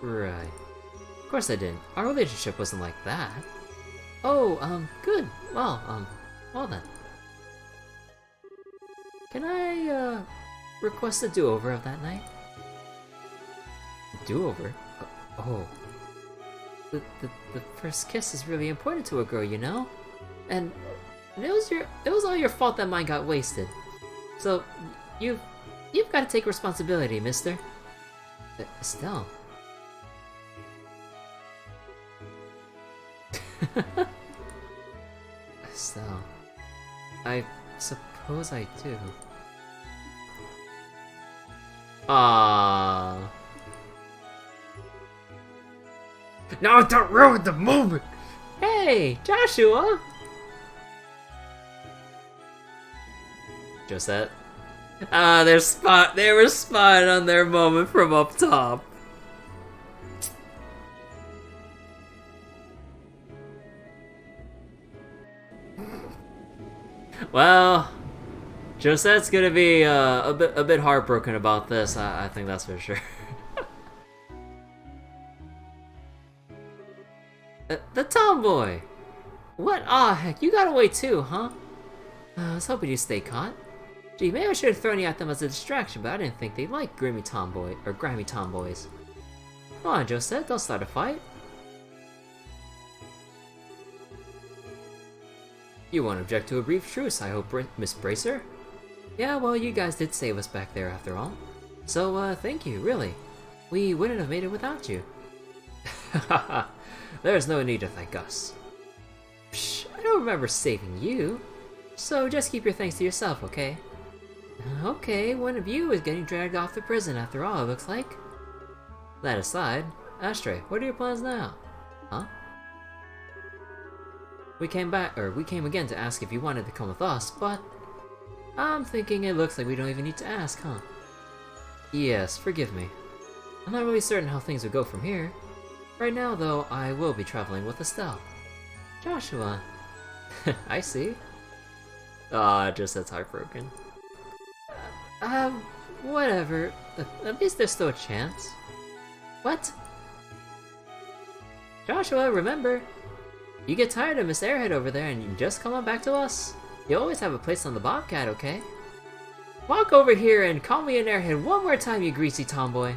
Right. Of course I didn't. Our relationship wasn't like that. Oh, good. Well then. Can I, request a do-over of that night? Do-over? Oh. The first kiss is really important to a girl, you know? And it was all your fault that mine got wasted. So, you've got to take responsibility, mister. Estelle. Estelle. I suppose I do. Ah. Now don't ruin the moment! Hey, Joshua! Josette. Ah, they were spotted on their moment from up top. Well, Josette's gonna be a bit heartbroken about this. I think that's for sure. The tomboy. What? Aw, heck, you got away too, huh? I was hoping you'd stay caught. Gee, maybe I should have thrown you at them as a distraction, but I didn't think they'd like grimy tomboys. Come on, Josette, don't start a fight. You won't object to a brief truce, I hope, Miss Bracer? Yeah, well, you guys did save us back there after all. So, thank you, really. We wouldn't have made it without you. Haha, there's no need to thank us. Psh, I don't remember saving you. So just keep your thanks to yourself, okay? Okay, one of you is getting dragged off to prison after all, it looks like. That aside, Ashtray, what are your plans now? Huh? We came again to ask if you wanted to come with us, but I'm thinking it looks like we don't even need to ask, huh? Yes, forgive me. I'm not really certain how things will go from here. Right now, though, I will be traveling with Estelle. Joshua. I see. Ah, just that's heartbroken. Whatever. At least there's still a chance. What? Joshua, remember, you get tired of Miss Airhead over there and you just come on back to us. You always have a place on the Bobcat, okay? Walk over here and call me an Airhead one more time, you greasy tomboy.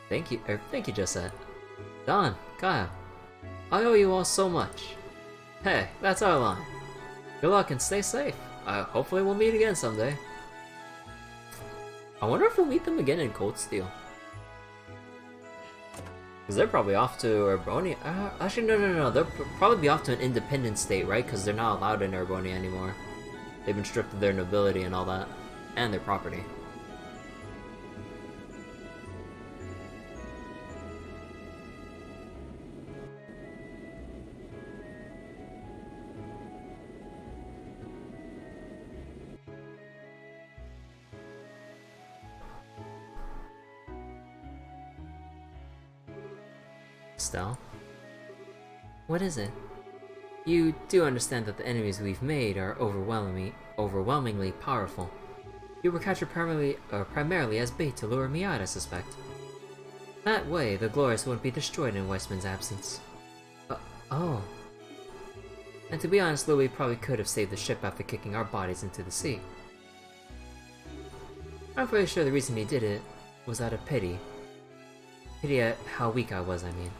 Thank you, Josette. Don, Kyle, I owe you all so much. Hey, that's our line. Good luck and stay safe. Hopefully we'll meet again someday. I wonder if we'll meet them again in Cold Steel. Because they're probably off to Urbonia. Actually, no. They'll probably be off to an independent state, right? Because they're not allowed in Urbonia anymore. They've been stripped of their nobility and all that. And their property. Estelle? What is it? You do understand that the enemies we've made are overwhelmingly powerful. You were captured primarily as bait to lure me out, I suspect. That way, the Glorious wouldn't be destroyed in Weissman's absence. Oh. And to be honest, Louis probably could have saved the ship after kicking our bodies into the sea. I'm pretty sure the reason he did it was out of pity. Pity at how weak I was, I mean.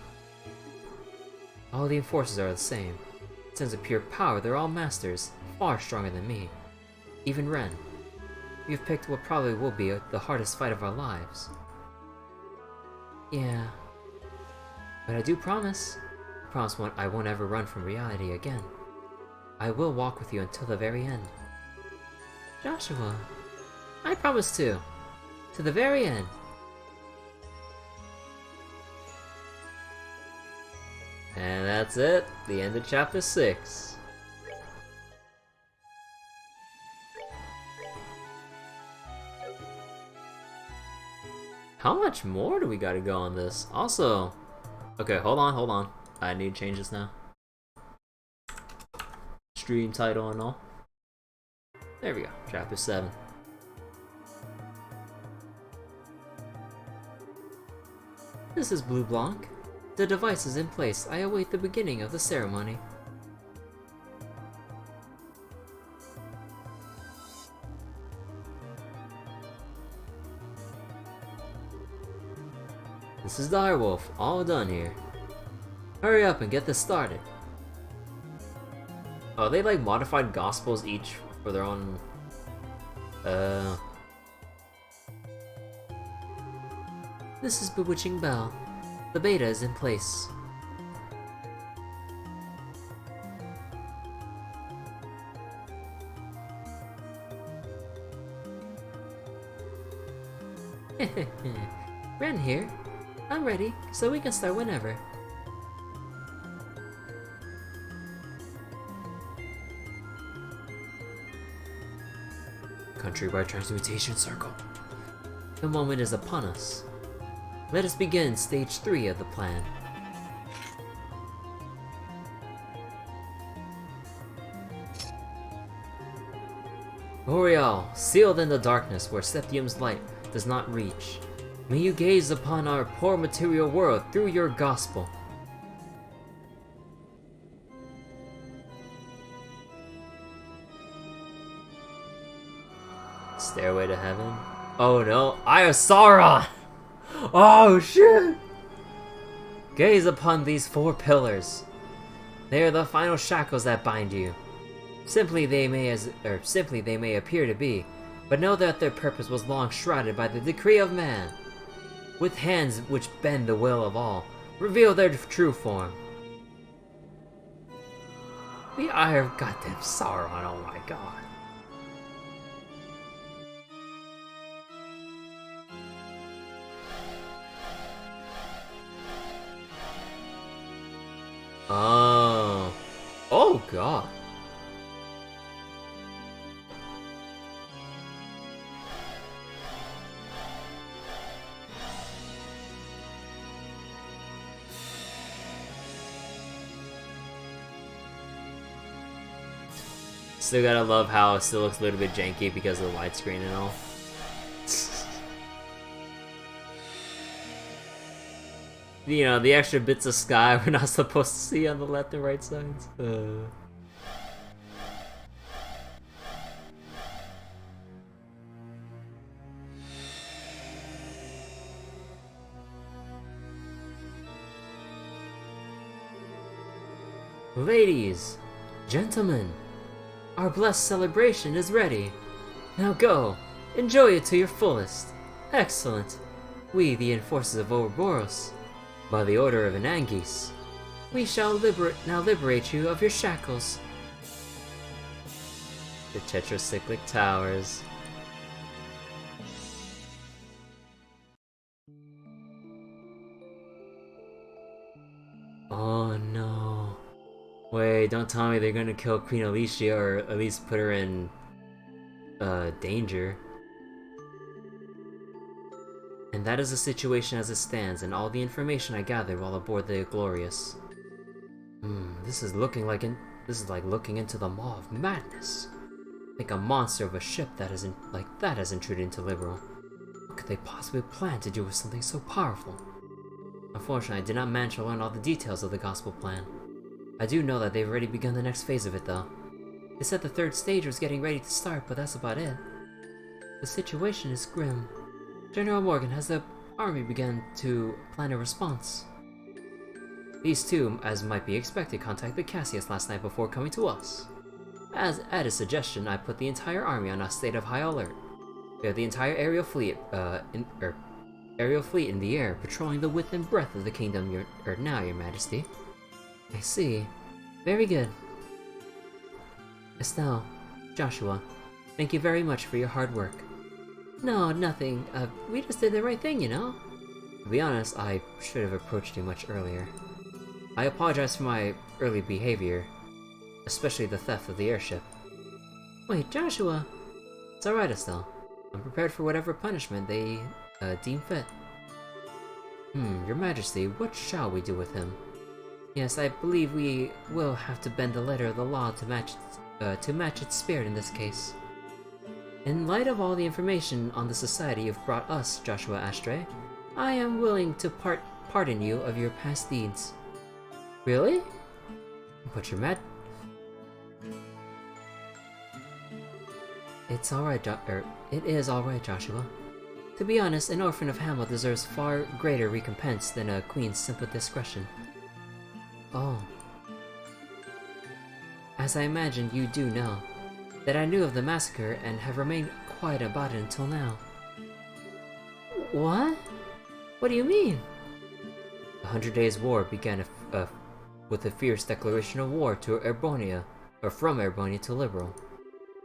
All the enforcers are the same. In terms of pure power, they're all masters, far stronger than me. Even Ren. You've picked what probably will be the hardest fight of our lives. Yeah. But I do promise. I promise I won't ever run from reality again. I will walk with you until the very end. Joshua, I promise to. To the very end. And that's it. The end of chapter 6. How much more do we gotta go on this? Also, okay, hold on. I need to change this now. Stream title and all. There we go, chapter 7. This is Blue Blanc. The device is in place. I await the beginning of the ceremony. This is Direwolf, all done here. Hurry up and get this started. Oh, they like modified gospels each for their own... This is Bewitching Bell. The beta is in place. Ren here. I'm ready, so we can start whenever. Countrywide Transmutation Circle. The moment is upon us. Let us begin stage 3 of the plan. Boreal, sealed in the darkness where Septium's light does not reach. May you gaze upon our poor material world through your gospel. Stairway to Heaven? Oh no, I am Sauron! Oh shit! Gaze upon these 4 pillars. They are the final shackles that bind you. Simply they may appear to be, but know that their purpose was long shrouded by the decree of man. With hands which bend the will of all, reveal their true form. The Eye of goddamn Sauron, oh my god. Oh. Oh god. Still gotta love how it still looks a little bit janky because of the widescreen and all. You know, the extra bits of sky we're not supposed to see on the left and right sides. Ladies, gentlemen, our blessed celebration is ready. Now go, enjoy it to your fullest. Excellent. We, the enforcers of Ouroboros, by the order of Anangis, we shall now liberate you of your shackles. The tetracyclic towers. Oh no. Wait, don't tell me they're gonna kill Queen Alicia or at least put her in danger. And that is the situation as it stands, and all the information I gathered while aboard the Glorious. This is like looking into the maw of madness. Like a monster of a ship that has intruded into Liberal. What could they possibly plan to do with something so powerful? Unfortunately, I did not manage to learn all the details of the gospel plan. I do know that they've already begun the next phase of it, though. They said the 3rd stage was getting ready to start, but that's about it. The situation is grim. General Morgan has the army begun to plan a response. These two, as might be expected, contacted Cassius last night before coming to us. As at his suggestion, I put the entire army on a state of high alert. We have the entire aerial fleet in the air, patrolling the width and breadth of the kingdom now, Your Majesty. I see. Very good. Estelle, Joshua, thank you very much for your hard work. No, nothing. We just did the right thing, you know? To be honest, I should have approached you much earlier. I apologize for my early behavior, especially the theft of the airship. Wait, Joshua! It's alright, Estelle. I'm prepared for whatever punishment they deem fit. Your Majesty, what shall we do with him? Yes, I believe we will have to bend the letter of the law to match its spirit in this case. In light of all the information on the society you've brought us, Joshua Ashtray, I am willing to pardon you of your past deeds. Really? But Your Mad... It is alright, Joshua. To be honest, an orphan of Hamel deserves far greater recompense than a queen's simple discretion. Oh. As I imagined you do know, that I knew of the massacre and have remained quiet about it until now. What? What do you mean? The 100 Days' War began with a fierce declaration of war to Erbonia, or from Erbonia to Liberal.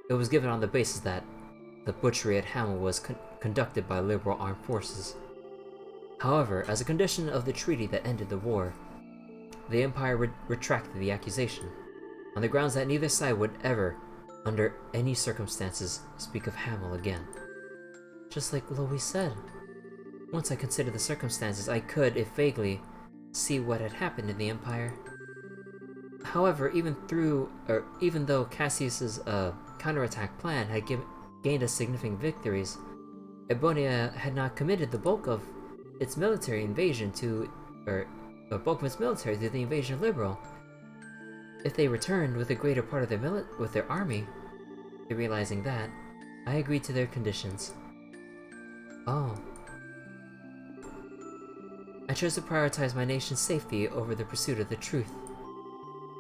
It was given on the basis that the butchery at Hamel was conducted by Liberal armed forces. However, as a condition of the treaty that ended the war, the Empire retracted the accusation, on the grounds that neither side would ever, under any circumstances, speak of Hamel again. Just like Lois said. Once I considered the circumstances, I could, if vaguely, see what had happened in the Empire. However, even though Cassius's counterattack plan had gained us significant victories, Ebonia had not committed the bulk of its military to the invasion of Liberal. If they returned with a greater part of their army, realizing that, I agreed to their conditions. Oh. I chose to prioritize my nation's safety over the pursuit of the truth.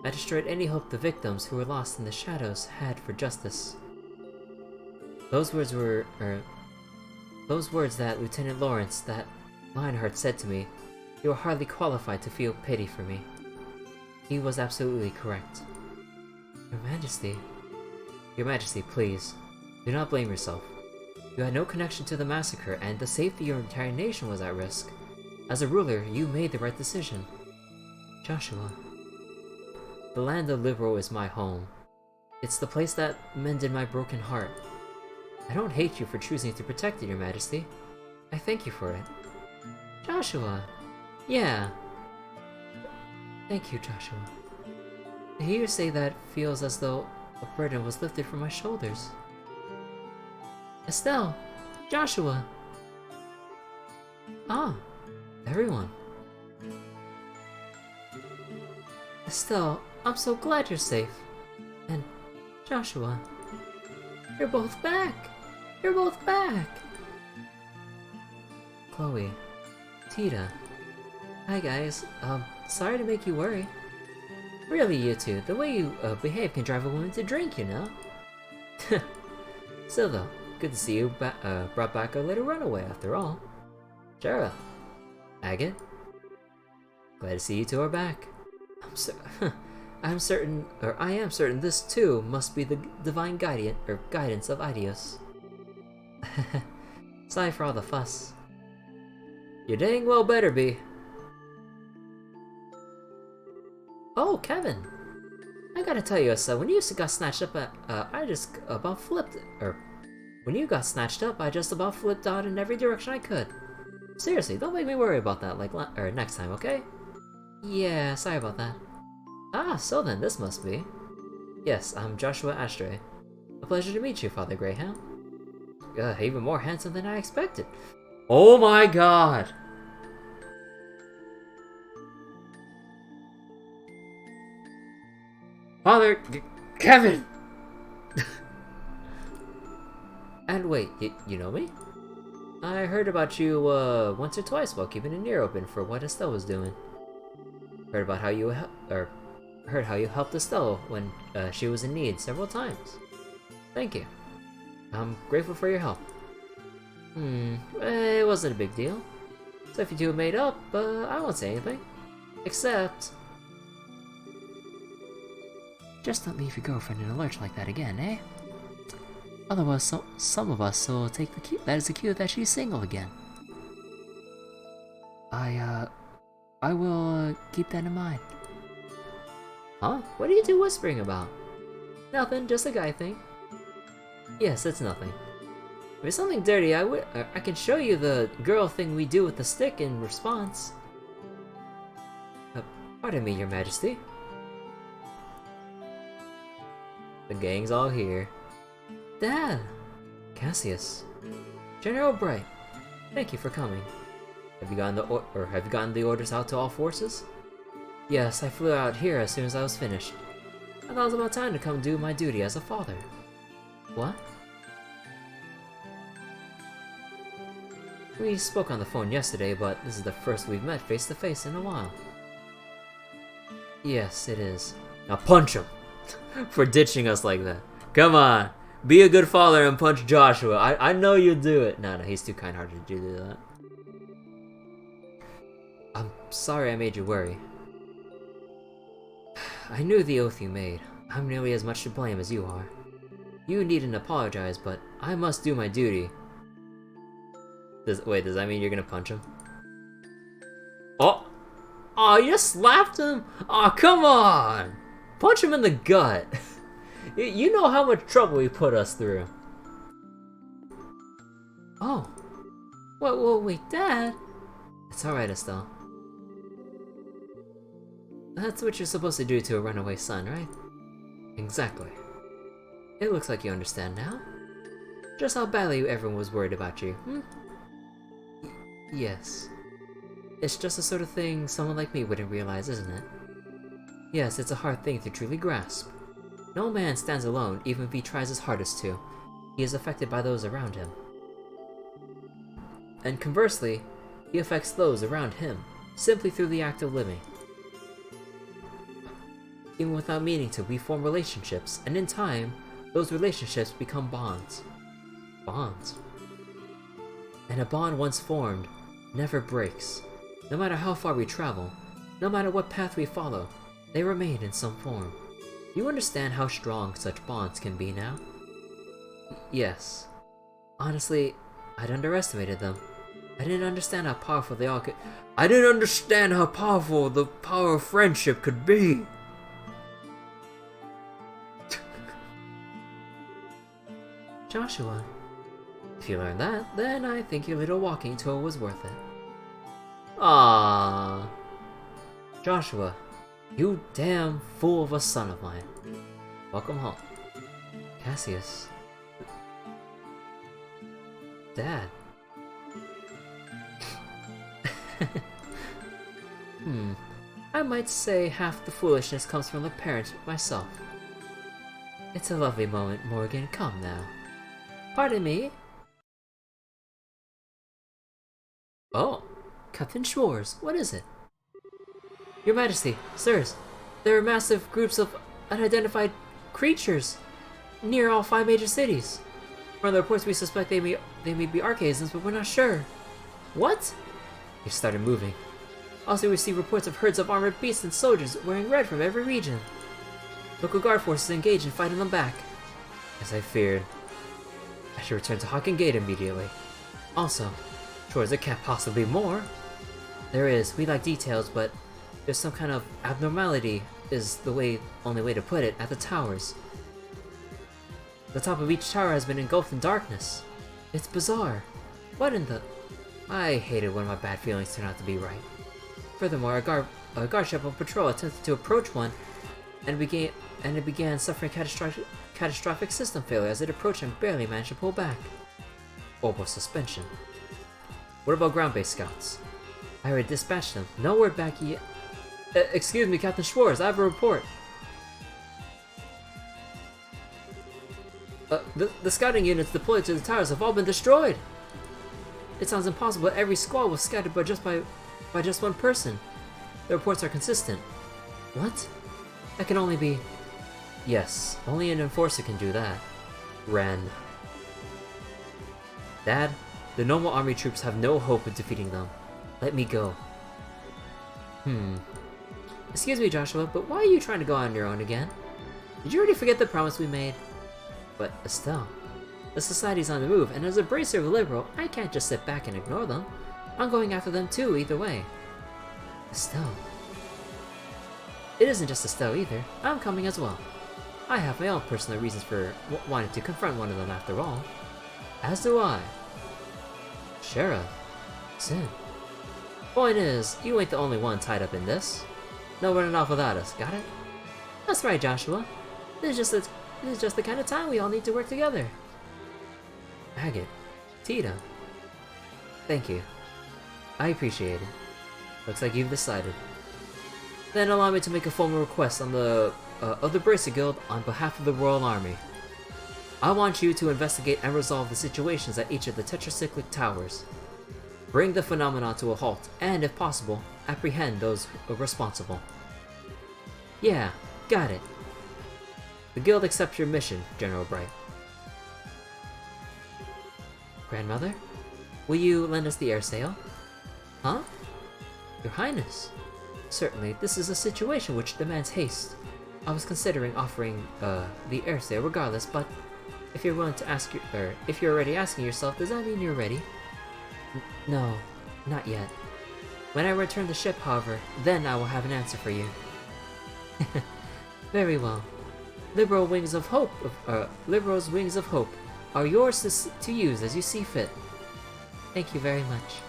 I destroyed any hope the victims who were lost in the shadows had for justice. Those words that Lieutenant Lawrence, that Lionheart said to me, you are hardly qualified to feel pity for me. He was absolutely correct. Your Majesty, please, do not blame yourself. You had no connection to the massacre, and the safety of your entire nation was at risk. As a ruler, you made the right decision. Joshua, the land of Liberal is my home. It's the place that mended my broken heart. I don't hate you for choosing to protect it, Your Majesty. I thank you for it. Joshua! Yeah. Thank you, Joshua. To hear you say that feels as though a burden was lifted from my shoulders. Estelle! Joshua! Ah, everyone. Estelle, I'm so glad you're safe. And Joshua, you're both back! You're both back! Chloe, Tita. Hi guys, sorry to make you worry. Really, you two, the way you behave can drive a woman to drink, you know? Still though, good to see you brought back a little runaway after all. Jara, Agate, glad to see you two are back. I am certain this too must be the divine guidance of Idios. Sorry for all the fuss. You dang well better be. Oh, Kevin! I gotta tell you, so when you got snatched up, I just about flipped, when you got snatched up, I just about flipped out in every direction I could. Seriously, don't make me worry about that, next time, okay? Yeah, sorry about that. Ah, so then, this must be. Yes, I'm Joshua Ashtray. A pleasure to meet you, Father Greyhound. Even more handsome than I expected. Oh my god! Father... Kevin! And wait, you know me? I heard about you, once or twice while keeping an ear open for what Estelle was doing. Heard about how you heard how you helped Estelle when she was in need several times. Thank you. I'm grateful for your help. It wasn't a big deal. So if you two made up, I won't say anything. Except... Just don't leave your girlfriend in a lurch like that again, eh? Otherwise, some of us will take the cue that as a cue that she's single again. I will keep that in mind. Huh? What are you two whispering about? Nothing, just a guy thing. Yes, it's nothing. If it's something dirty, I can show you the girl thing we do with the stick in response. Pardon me, your majesty. The gang's all here. Dad! Cassius. General Bright, thank you for coming. Have you gotten the orders out to all forces? Yes, I flew out here as soon as I was finished. I thought it was about time to come do my duty as a father. What? We spoke on the phone yesterday, but this is the first we've met face to face in a while. Yes, it is. Now punch him! For ditching us like that. Come on! Be a good father and punch Joshua. I know you'll do it. No, he's too kind-hearted to do that. I'm sorry I made you worry. I knew the oath you made. I'm nearly as much to blame as you are. You needn't apologize, but I must do my duty. Wait, does that mean you're gonna punch him? Oh! Oh, you just slapped him? Oh, come on! Punch him in the gut! You know how much trouble he put us through. Oh. Wait, Dad? It's alright, Estelle. That's what you're supposed to do to a runaway son, right? Exactly. It looks like you understand now. Just how badly everyone was worried about you, Yes. It's just the sort of thing someone like me wouldn't realize, isn't it? Yes, it's a hard thing to truly grasp. No man stands alone, even if he tries his hardest to. He is affected by those around him. And conversely, he affects those around him, simply through the act of living. Even without meaning to, we form relationships, and in time, those relationships become bonds. Bonds. And a bond once formed never breaks. No matter how far we travel, no matter what path we follow, they remain in some form. You understand how strong such bonds can be now? Yes. Honestly, I'd underestimated them. I didn't understand how powerful they all could— I didn't understand how powerful the power of friendship could be! Joshua, if you learned that, then I think your little walking tour was worth it. Ah, Joshua, you damn fool of a son of mine. Welcome home. Cassius. Dad. I might say half the foolishness comes from the parent myself. It's a lovely moment, Morgan. Come now. Pardon me? Oh, Captain Schwartz, what is it? Your Majesty, sirs, there are massive groups of unidentified creatures near all 5 major cities. From the reports, we suspect they may be archaisms, but we're not sure. What? They started moving. Also, we see reports of herds of armored beasts and soldiers wearing red from every region. Local guard forces engage in fighting them back. As I feared. I should return to Hawken Gate immediately. Also, towards there can't possibly be more. There is. We like details, but there's some kind of abnormality, is the only way to put it, at the towers. The top of each tower has been engulfed in darkness. It's bizarre. What in the— I hated when my bad feelings turned out to be right. Furthermore, a guard ship on patrol attempted to approach one, and it began suffering catastrophic system failure. As it approached and barely managed to pull back. Orbital suspension. What about ground-based scouts? I already dispatched them. No word back yet. Excuse me, Captain Schwartz, I have a report. The scouting units deployed to the towers have all been destroyed. It sounds impossible. Every squad was scattered by just one person. The reports are consistent. What? That can only be... Yes, only an enforcer can do that. Ren. Dad, the normal army troops have no hope of defeating them. Let me go. Excuse me, Joshua, but why are you trying to go on your own again? Did you already forget the promise we made? But, Estelle, the society's on the move, and as a bracer of a liberal, I can't just sit back and ignore them. I'm going after them too, either way. Estelle. It isn't just Estelle either. I'm coming as well. I have my own personal reasons for wanting to confront one of them after all. As do I. Sheriff. Sin. Point is, you ain't the only one tied up in this. No running off without us, got it? That's right, Joshua. This is just the kind of time we all need to work together. Agate. Tita. Thank you. I appreciate it. Looks like you've decided. Then allow me to make a formal request on the of the Bracer Guild on behalf of the Royal Army. I want you to investigate and resolve the situations at each of the tetracyclic towers. Bring the phenomenon to a halt, and if possible, apprehend those responsible. Yeah, got it. The Guild accepts your mission, General Bright. Grandmother? Will you lend us the air sail? Huh? Your Highness. Certainly, this is a situation which demands haste. I was considering offering the air sail regardless, but if you're willing to ask if you're already asking yourself, does that mean you're ready? No, not yet. When I return the ship, however, then I will have an answer for you. Very well. Liberal's wings of hope are yours to use as you see fit. Thank you very much.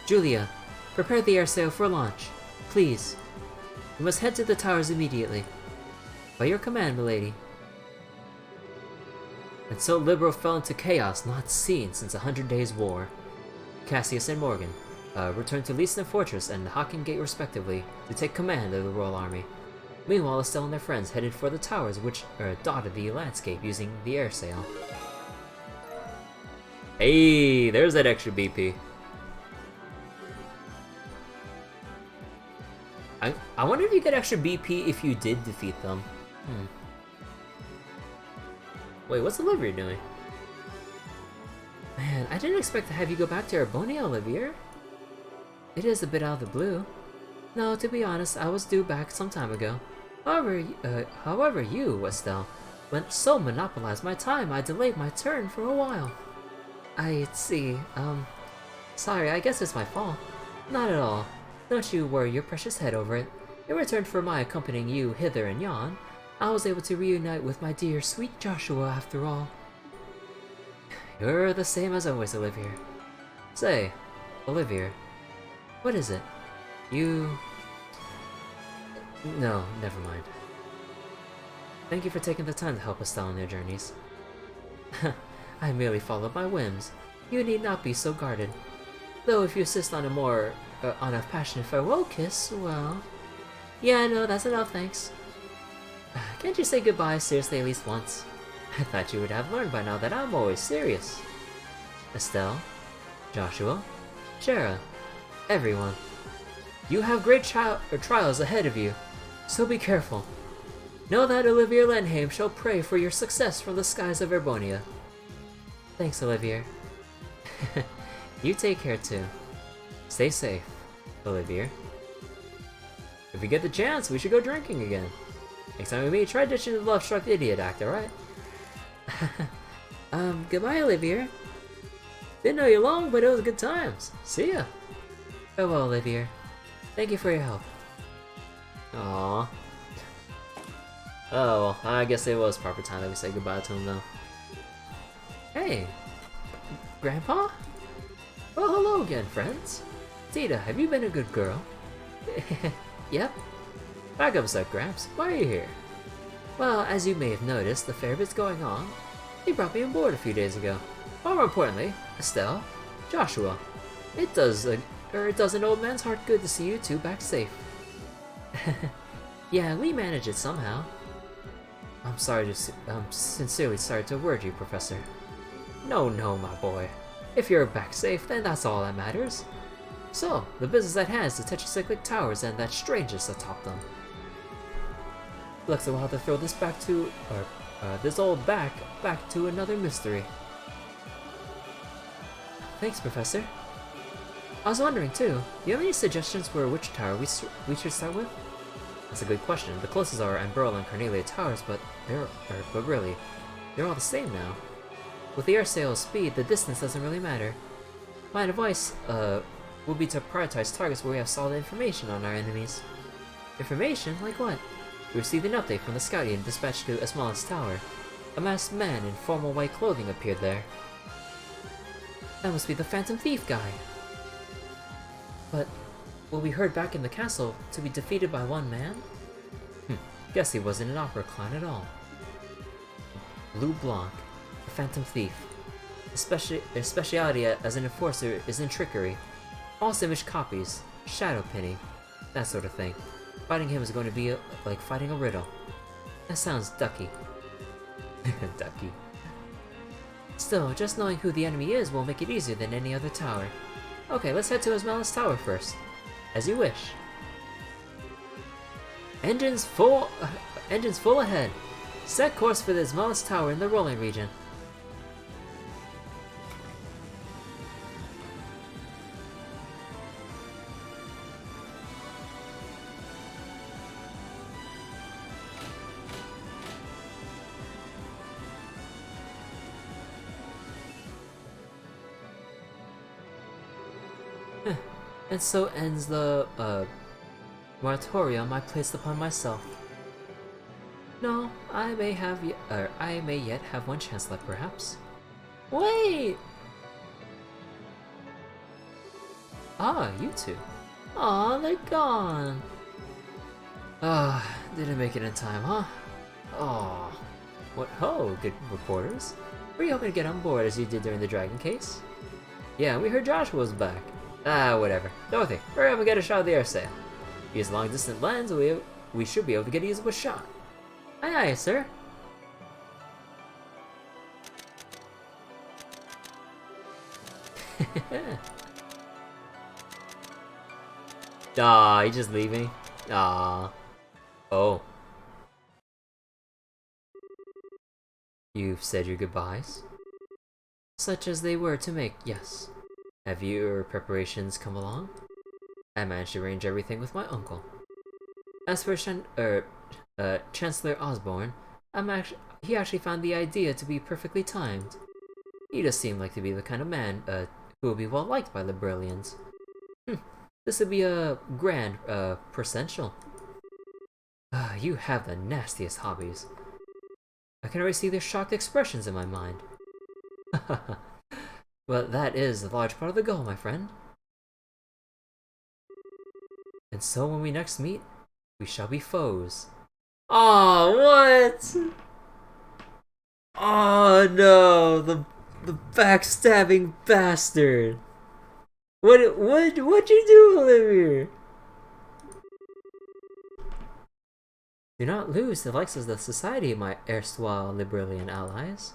Julia, prepare the air sail for launch. Please. We must head to the towers immediately. By your command, milady. And so Liberal fell into chaos not seen since 100 Days' War. Cassius and Morgan returned to Leeston Fortress and Hawking Gate respectively to take command of the Royal Army. Meanwhile, Estelle and their friends headed for the towers which dotted the landscape using the air sail. Hey, there's that extra BP. I wonder if you get extra BP if you did defeat them. Wait, what's Olivia doing? Man, I didn't expect to have you go back to Erbonia, Olivia. It is a bit out of the blue. No, to be honest, I was due back some time ago. However, you, Estelle, went so monopolized my time, I delayed my turn for a while. I see. Sorry, I guess it's my fault. Not at all. Don't you worry your precious head over it. In return for my accompanying you hither and yon, I was able to reunite with my dear, sweet Joshua after all. You're the same as always, Olivia. Say, Olivia, what is it? You... No, never mind. Thank you for taking the time to help Estelle on their journeys. I merely followed my whims. You need not be so guarded. Though if you insist on a passionate farewell kiss, well... Yeah, no, that's enough, thanks. Can't you say goodbye seriously at least once? I thought you would have learned by now that I'm always serious. Estelle, Joshua, Shara, everyone. You have great trials ahead of you, so be careful. Know that Olivia Lenheim shall pray for your success from the skies of Erbonia. Thanks, Olivia. You take care too. Stay safe, Olivia. If we get the chance, we should go drinking again. Next time we meet, try ditching the love-struck idiot act, alright? Goodbye, Olivia. Didn't know you long, but it was good times. See ya. Farewell, Olivia. Thank you for your help. Aww. Oh, well, I guess it was proper time that we say goodbye to him, though. Hey, Grandpa? Well, hello again, friends. Tita, have you been a good girl? Yep. Back up a sec, Gramps. Why are you here? Well, as you may have noticed, the fair bit's going on. He brought me on board a few days ago. Far more importantly, Estelle, Joshua. It does an old man's heart good to see you two back safe. Yeah, we managed it somehow. I'm sincerely sorry to word you, Professor. No, my boy. If you're back safe, then that's all that matters. So, the business at hand is the tetracyclic towers and that strangeness atop them. Looks like we'll have to throw this back to, this old back to another mystery. Thanks, Professor. I was wondering too, do you have any suggestions for which tower we should start with? That's a good question. The closest are Amberl and Carnelia towers, but really, they're all the same now. With the air sail's speed, the distance doesn't really matter. My advice, would be to prioritize targets where we have solid information on our enemies. Information? Like what? We received an update from the scout unit dispatched to Esmalis Tower. A masked man in formal white clothing appeared there. That must be the Phantom Thief guy. But will we heard back in the castle to be defeated by one man? Guess he wasn't an opera clown at all. Blue Blanc, the Phantom Thief. His speciality as an enforcer is in trickery. False image copies, shadow pinning, that sort of thing. Fighting him is going to be like fighting a riddle. That sounds ducky. Ducky. Still, just knowing who the enemy is will make it easier than any other tower. Okay, let's head to Esmalis Tower first. As you wish. Engines full ahead. Set course for the Esmalis Tower in the rolling region. And so ends the, moratorium I placed upon myself. No, I may yet have one chance left, perhaps. Wait! Ah, you two. Aw, they're gone. Ah, didn't make it in time, huh? Aw. What? Oh, good reporters. Were you hoping to get on board as you did during the Dragon case? Yeah, we heard Joshua was back. Ah, whatever. Dorothy, hurry up and get a shot of the air sail. Use long-distance lens, we should be able to get a usable shot. Aye, aye, sir. Aw, you just leaving? Aw. Oh. You've said your goodbyes? Such as they were to make, yes. Have your preparations come along? I managed to arrange everything with my uncle. As for Chancellor Osborne, he actually found the idea to be perfectly timed. He does seem like to be the kind of man who will be well liked by Librarians. This would be a grand potential. You have the nastiest hobbies. I can already see their shocked expressions in my mind. But that is a large part of the goal, my friend. And so when we next meet, we shall be foes. Aw, what? Oh no, the backstabbing bastard. What'd you do, Olivia? Do not lose the likes of the society, my erstwhile Librarian allies.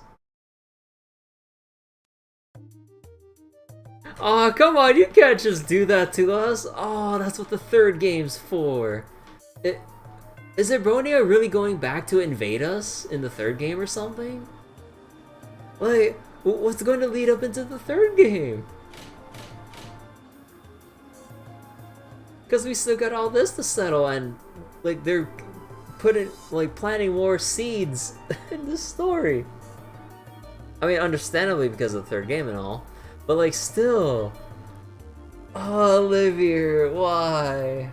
Aw, oh, come on, you can't just do that to us. Oh, that's what the third game's for. Is Ebronia really going back to invade us in the third game or something? Like, what's going to lead up into the third game? Because we still got all this to settle, and like they're planting more seeds in the story. I mean, understandably because of the third game and all. But like, still. Oh, Olivia, why?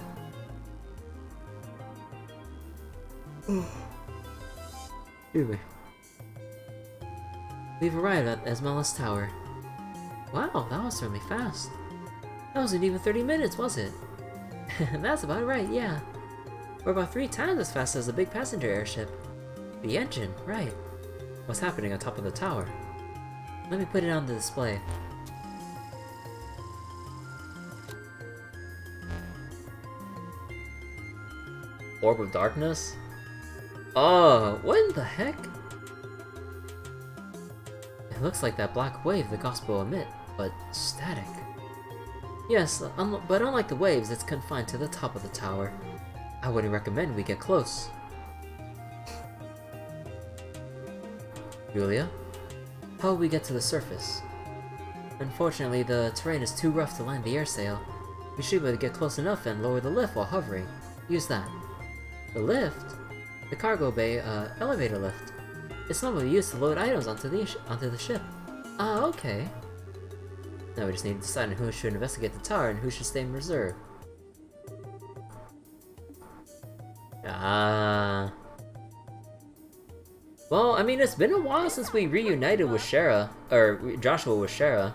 Excuse me. We've arrived at Esmalis Tower. Wow, that was certainly fast. That wasn't even 30 minutes, was it? That's about right, yeah. We're about 3 times as fast as a big passenger airship. The engine, right. What's happening on top of the tower? Let me put it on the display. Orb of Darkness? Oh, what in the heck? It looks like that black wave the gospel emit, but static. Yes, but unlike the waves, it's confined to the top of the tower. I wouldn't recommend we get close. Julia? How will we get to the surface? Unfortunately, the terrain is too rough to land the air sail. We should be able to get close enough and lower the lift while hovering. Use that. The lift? The cargo bay, elevator lift. It's normally used to load items onto the ship. Ah, okay. Now we just need to decide on who should investigate the tower and who should stay in reserve. Ah. Well, I mean, it's been a while since we reunited with Shara, or Joshua with Shara.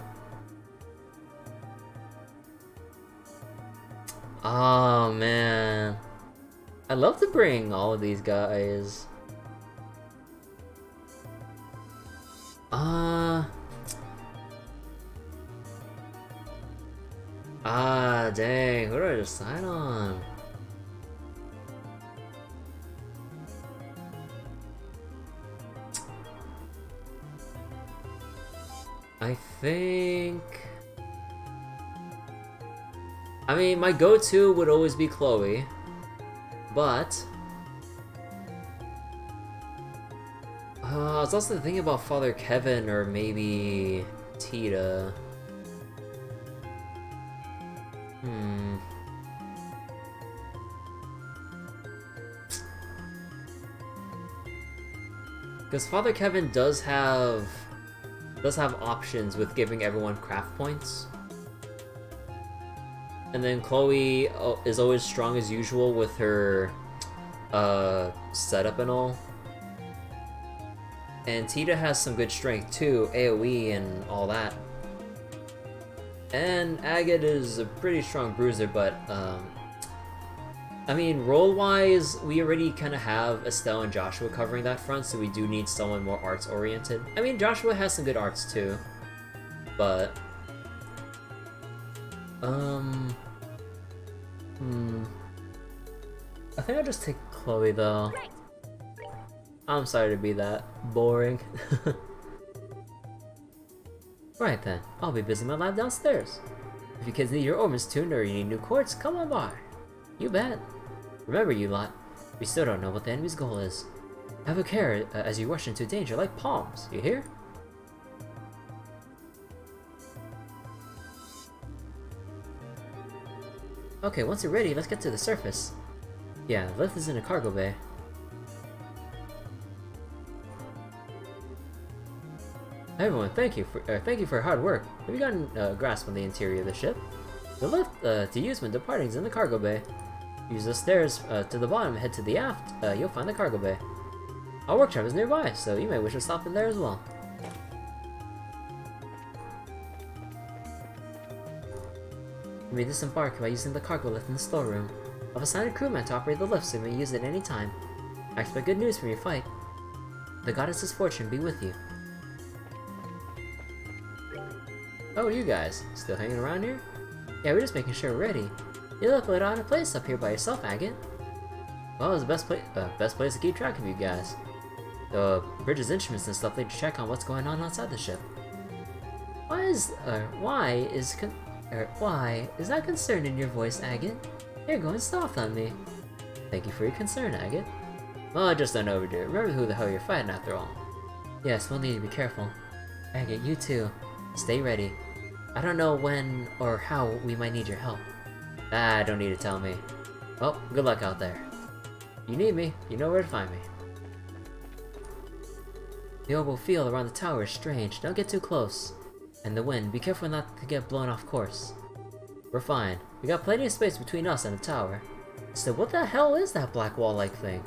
Oh man, I'd love to bring all of these guys. Dang, who do I decide on? I think... I mean, my go-to would always be Chloe, but... I was also thinking about Father Kevin or maybe Tita. Because Father Kevin does have options with giving everyone craft points. And then Chloe is always strong as usual with her setup and all. And Tita has some good strength too, AoE and all that. And Agate is a pretty strong bruiser, but I mean, role-wise, we already kind of have Estelle and Joshua covering that front, so we do need someone more arts-oriented. I mean, Joshua has some good arts too, but... I think I'll just take Chloe, though. I'm sorry to be that boring. Right then, I'll be busy in my lab downstairs. If you kids need your ormans tuned or you need new quartz, come on by. You bet. Remember, you lot, we still don't know what the enemy's goal is. Have a care as you rush into danger like palms, you hear? Okay, once you're ready, let's get to the surface. Yeah, the lift is in a cargo bay. Everyone, thank you for your hard work. Have you gotten a grasp on the interior of the ship? The lift to use when departing is in the cargo bay. Use the stairs to the bottom and head to the aft. You'll find the cargo bay. Our workshop is nearby, so you may wish to stop in there as well. You may disembark by using the cargo lift in the storeroom. I've assigned a crewman to operate the lift, so you may use it any time. I expect good news from your fight. The goddess's fortune be with you. Oh, you guys, still hanging around here? Yeah, we're just making sure we're ready. You look a little out of place up here by yourself, Agate. Well, it's the best place to keep track of you guys. The bridge's instruments and stuff, they check on what's going on outside the ship. Why is that concern in your voice, Agate? You're going soft on me. Thank you for your concern, Agate. Well, just don't overdo it. Remember who the hell you're fighting after all. Yes, we'll need to be careful. Agate, you too. Stay ready. I don't know when or how we might need your help. Ah, don't need to tell me. Well, good luck out there. You need me, you know where to find me. The oval field around the tower is strange. Don't get too close. And the wind, be careful not to get blown off course. We're fine. We got plenty of space between us and the tower. So what the hell is that black wall-like thing?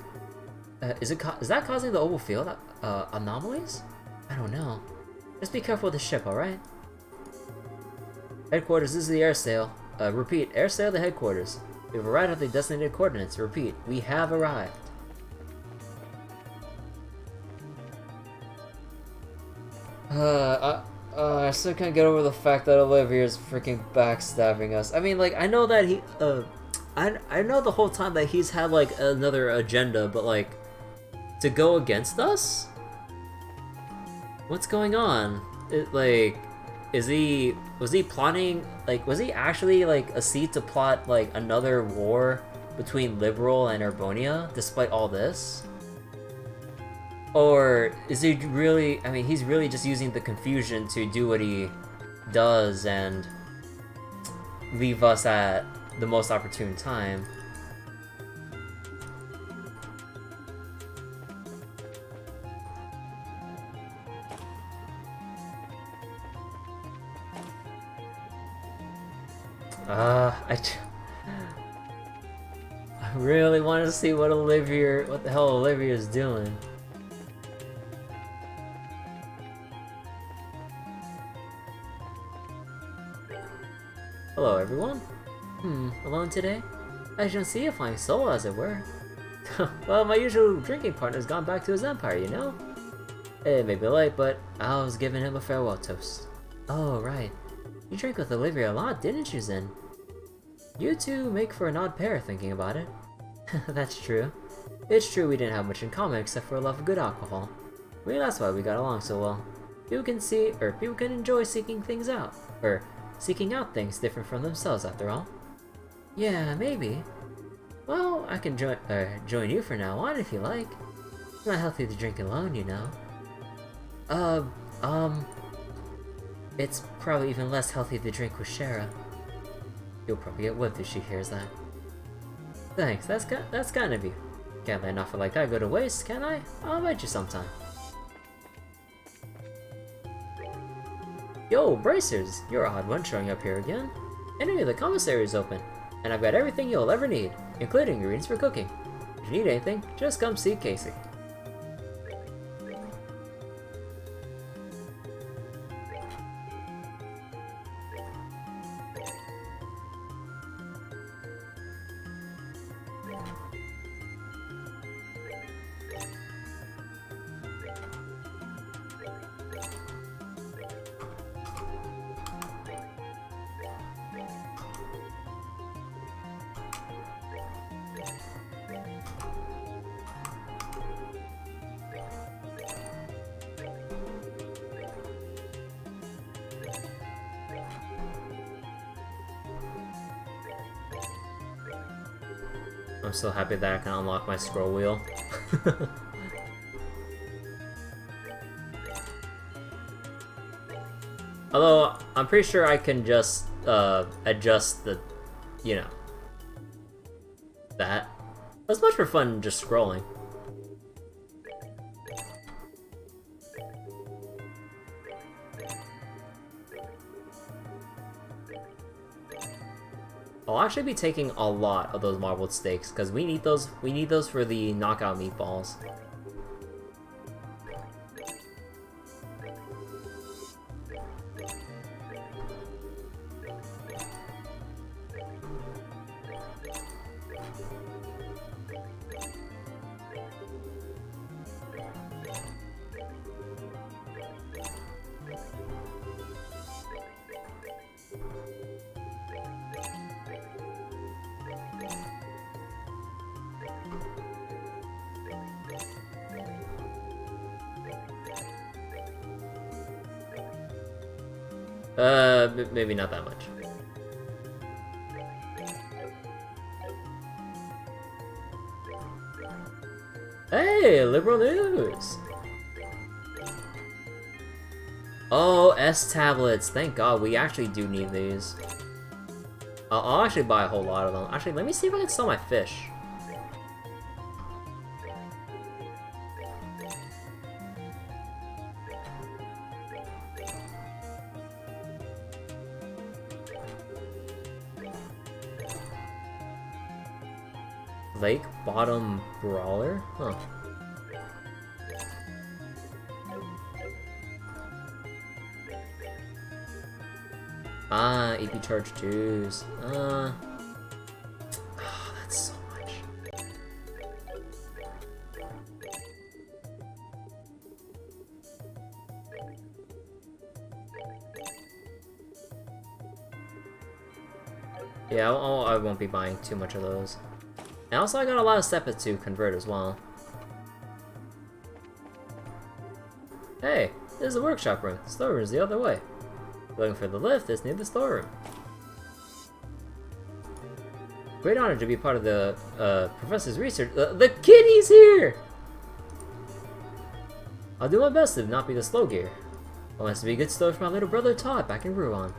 Is that causing the oval field anomalies? I don't know. Just be careful with the ship, alright? Headquarters, this is the air sail. Repeat, air sail to headquarters. We've arrived at the designated coordinates. Repeat, we have arrived. I still can't get over the fact that Olivia's freaking backstabbing us. I mean, like, I know that he, I know the whole time that he's had, like, another agenda, but, like, to go against us? What's going on? was he plotting, like, was he actually, like, a seed to plot, like, another war between Liberal and Urbonia, despite all this? Or is he really, I mean, he's really just using the confusion to do what he does and leave us at the most opportune time? I really want to see what the hell Olivia's doing. Hello, everyone. Alone today? I don't see a flying solo, as it were. Well, my usual drinking partner's gone back to his empire, you know? It may be late, but I was giving him a farewell toast. Oh, right. You drank with Olivia a lot, didn't you, Zen? You two make for an odd pair, thinking about it. That's true. It's true we didn't have much in common except for a love of good alcohol. Maybe that's why we got along so well. People can enjoy seeking things out. Or, seeking out things different from themselves, after all. Yeah, maybe. Well, I can join you from now on if you like. It's not healthy to drink alone, you know. It's probably even less healthy to drink with Shara. You'll probably get whipped if she hears that. Thanks, that's kind of you. Can't let an offer like that go to waste, can I? I'll invite you sometime. Yo, Bracers! You're a odd one showing up here again. Anyway, the commissary is open, and I've got everything you'll ever need, including ingredients for cooking. If you need anything, just come see Casey. I'm so happy that I can unlock my scroll wheel. Although, I'm pretty sure I can just adjust the, you know, that. That's much more fun than just scrolling. I'll actually be taking a lot of those marbled steaks because we need those for the knockout meatballs. Maybe not that much. Hey, liberal news! Oh, S tablets. Thank God, we actually do need these. I'll actually buy a whole lot of them. Actually, let me see if I can sell my fish. Lake Bottom Brawler? Huh. Ah, AP charge 2s. Oh, that's so much. Yeah, I won't be buying too much of those. And also I got a lot of Seppa to convert as well. Hey, this is the workshop room. The store room is the other way. Looking for the lift is near the storeroom. Great honor to be part of the professor's research. The kitty's here! I'll do my best to not be the slow gear. I want to be a good story for my little brother Todd back in Ruan.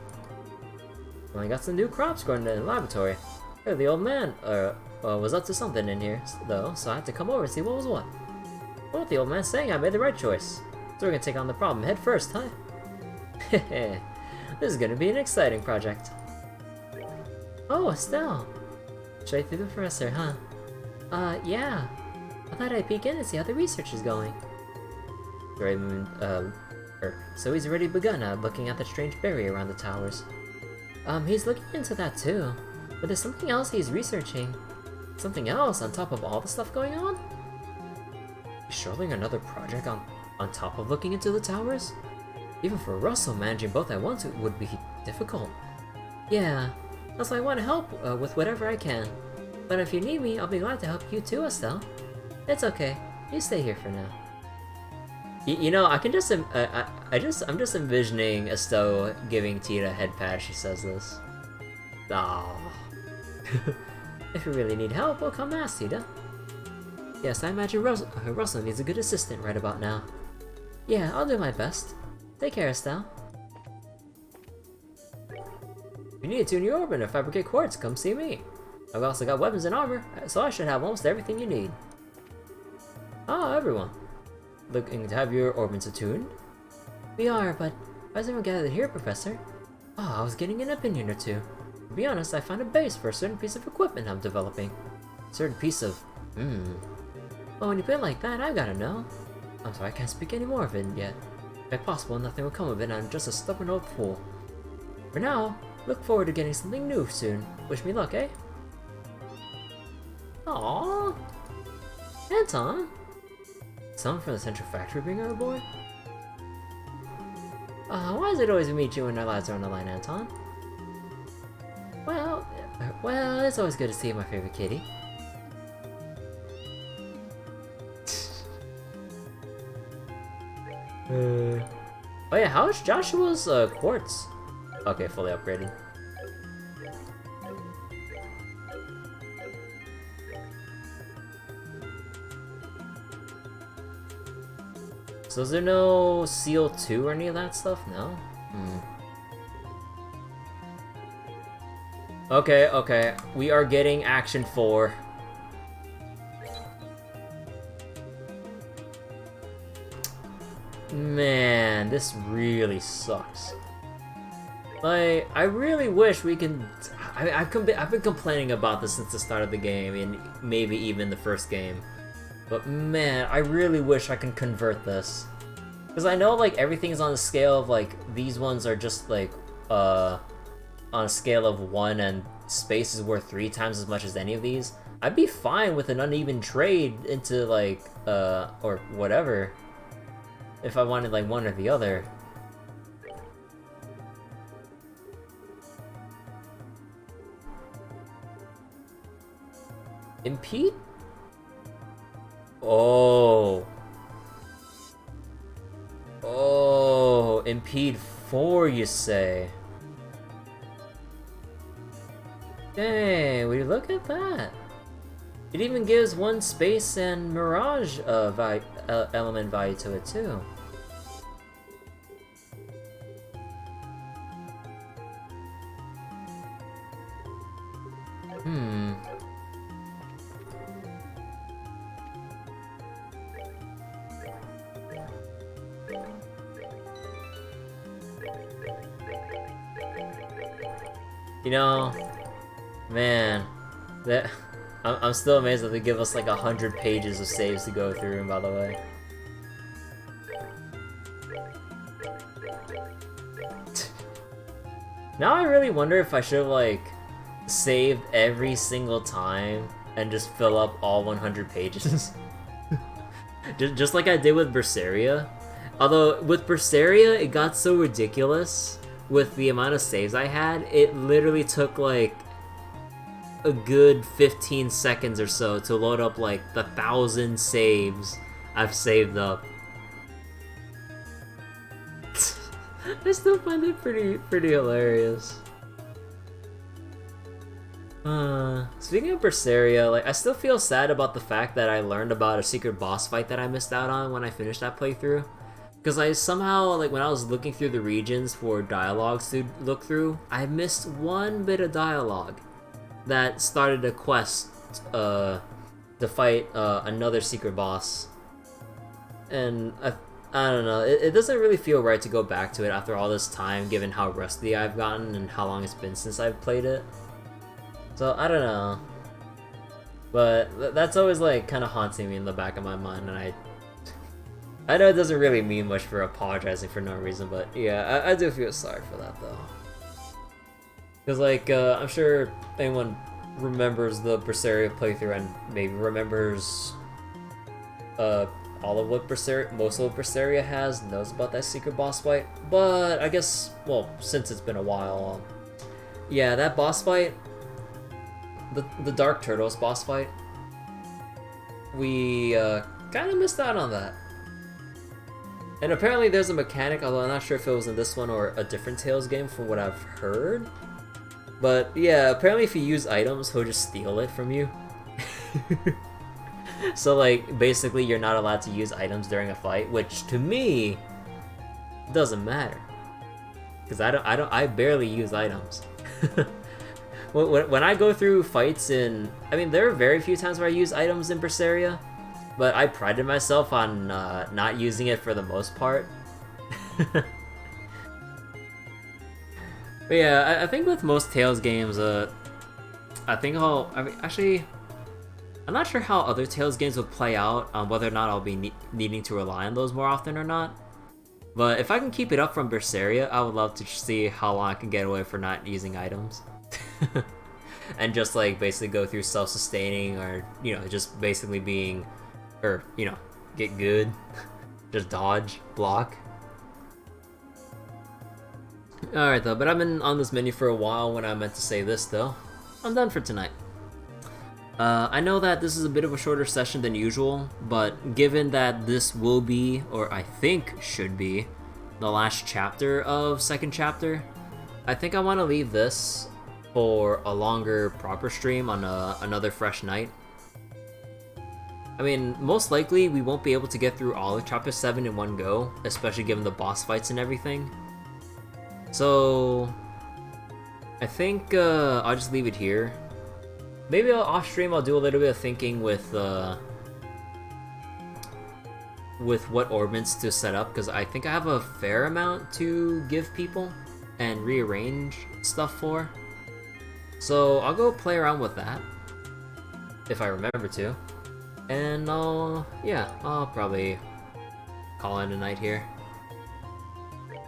Well, I got some new crops growing in the laboratory. Hey, the old man was up to something in here, though, so I had to come over and see what was what. Well, what the old man's saying, I made the right choice. So we're gonna take on the problem head first, huh? Hehe. This is gonna be an exciting project. Oh, Estelle. Straight through the professor, huh? Yeah. I thought I'd peek in and see how the research is going. So he's already begun looking at the strange barrier around the towers. He's looking into that too. But there's something else he's researching. Something else on top of all the stuff going on? Surely another project on top of looking into the towers? Even for Russell, managing both at once would be difficult. Yeah, that's why I want to help with whatever I can. But if you need me, I'll be glad to help you too, Estelle. It's okay. You stay here for now. You know, I can just I'm just envisioning Estelle giving Tita a head pat as she says this. Aww. If you really need help, we'll come ask Tita. Yes, I imagine Russell needs a good assistant right about now. Yeah, I'll do my best. Take care, Estelle. If you need to tune your orbit or fabricate quartz, come see me. I've also got weapons and armor, so I should have almost everything you need. Ah, everyone. Looking to have your orbits attuned? We are, but why is everyone gathered here, Professor? Oh, I was getting an opinion or two. To be honest, I found a base for a certain piece of equipment I'm developing. A certain piece of... Well, when you put it like that, I've gotta know. I'm sorry, I can't speak any more of it yet. If possible, nothing will come of it, I'm just a stubborn old fool. For now, look forward to getting something new soon. Wish me luck, eh? Aww. Anton? Someone from the Central Factory bring her aboard? Why is it always we meet you when our lives are on the line, Anton? Well, it's always good to see my favorite kitty. Oh yeah, how is Joshua's quartz? Okay, fully upgraded. So is there no Seal 2 or any of that stuff? No? Okay, we are getting Action 4. Man, this really sucks. Like, I really wish we can... I've been complaining about this since the start of the game, and maybe even the first game. But man, I really wish I can convert this. Because I know, like, everything's on a scale of, like, these ones are just, like, on a scale of 1 and space is worth 3 times as much as any of these. I'd be fine with an uneven trade into, like, or whatever. If I wanted, like, one or the other. Impede? Oh. Oh, Impede 4, you say? Dang, will you look at that? It even gives 1 space and mirage element value to it too. You know, man, I'm still amazed that they give us like 100 pages of saves to go through, by the way. Now I really wonder if I should have like saved every single time and just fill up all 100 pages. just like I did with Berseria. Although with Berseria it got so ridiculous with the amount of saves I had, it literally took like a good 15 seconds or so to load up like the 1,000 saves I've saved up. I still find it pretty hilarious. Speaking of Berseria, like I still feel sad about the fact that I learned about a secret boss fight that I missed out on when I finished that playthrough. Because I somehow, like when I was looking through the regions for dialogues to look through, I missed one bit of dialogue that started a quest to fight another secret boss. And I don't know, it doesn't really feel right to go back to it after all this time, given how rusty I've gotten and how long it's been since I've played it. So, I don't know. But that's always like kind of haunting me in the back of my mind, and I know it doesn't really mean much for apologizing for no reason, but yeah, I do feel sorry for that though. Because like, I'm sure anyone remembers the Berseria playthrough and maybe remembers all of what most of what Berseria has, knows about that secret boss fight. But I guess, well, since it's been a while, yeah, that boss fight, the Dark Turtles boss fight, we kind of missed out on that. And apparently there's a mechanic, although I'm not sure if it was in this one or a different Tales game from what I've heard. But yeah, apparently if you use items, he'll just steal it from you. So like, basically you're not allowed to use items during a fight, which to me doesn't matter. Because I barely use items. When I go through fights in, I mean, there are very few times where I use items in Berseria, but I prided myself on not using it for the most part. But yeah, I think with most Tales games, actually, I'm not sure how other Tales games will play out, whether or not I'll be needing to rely on those more often or not. But if I can keep it up from Berseria, I would love to see how long I can get away for not using items. And just like basically go through self-sustaining, or you know, just basically being, or you know, get good. Just dodge, block. Alright though, but I've been on this menu for a while when I meant to say this though. I'm done for tonight. I know that this is a bit of a shorter session than usual, but given that this will be, or I think should be, the last chapter of second chapter, I think I want to leave this for a longer proper stream on another fresh night. I mean, most likely we won't be able to get through all of chapter 7 in one go, especially given the boss fights and everything. So I think I'll just leave it here. Maybe off stream I'll do a little bit of thinking with what orbits to set up, because I think I have a fair amount to give people and rearrange stuff for. So I'll go play around with that if I remember to, and I'll probably call it a night here.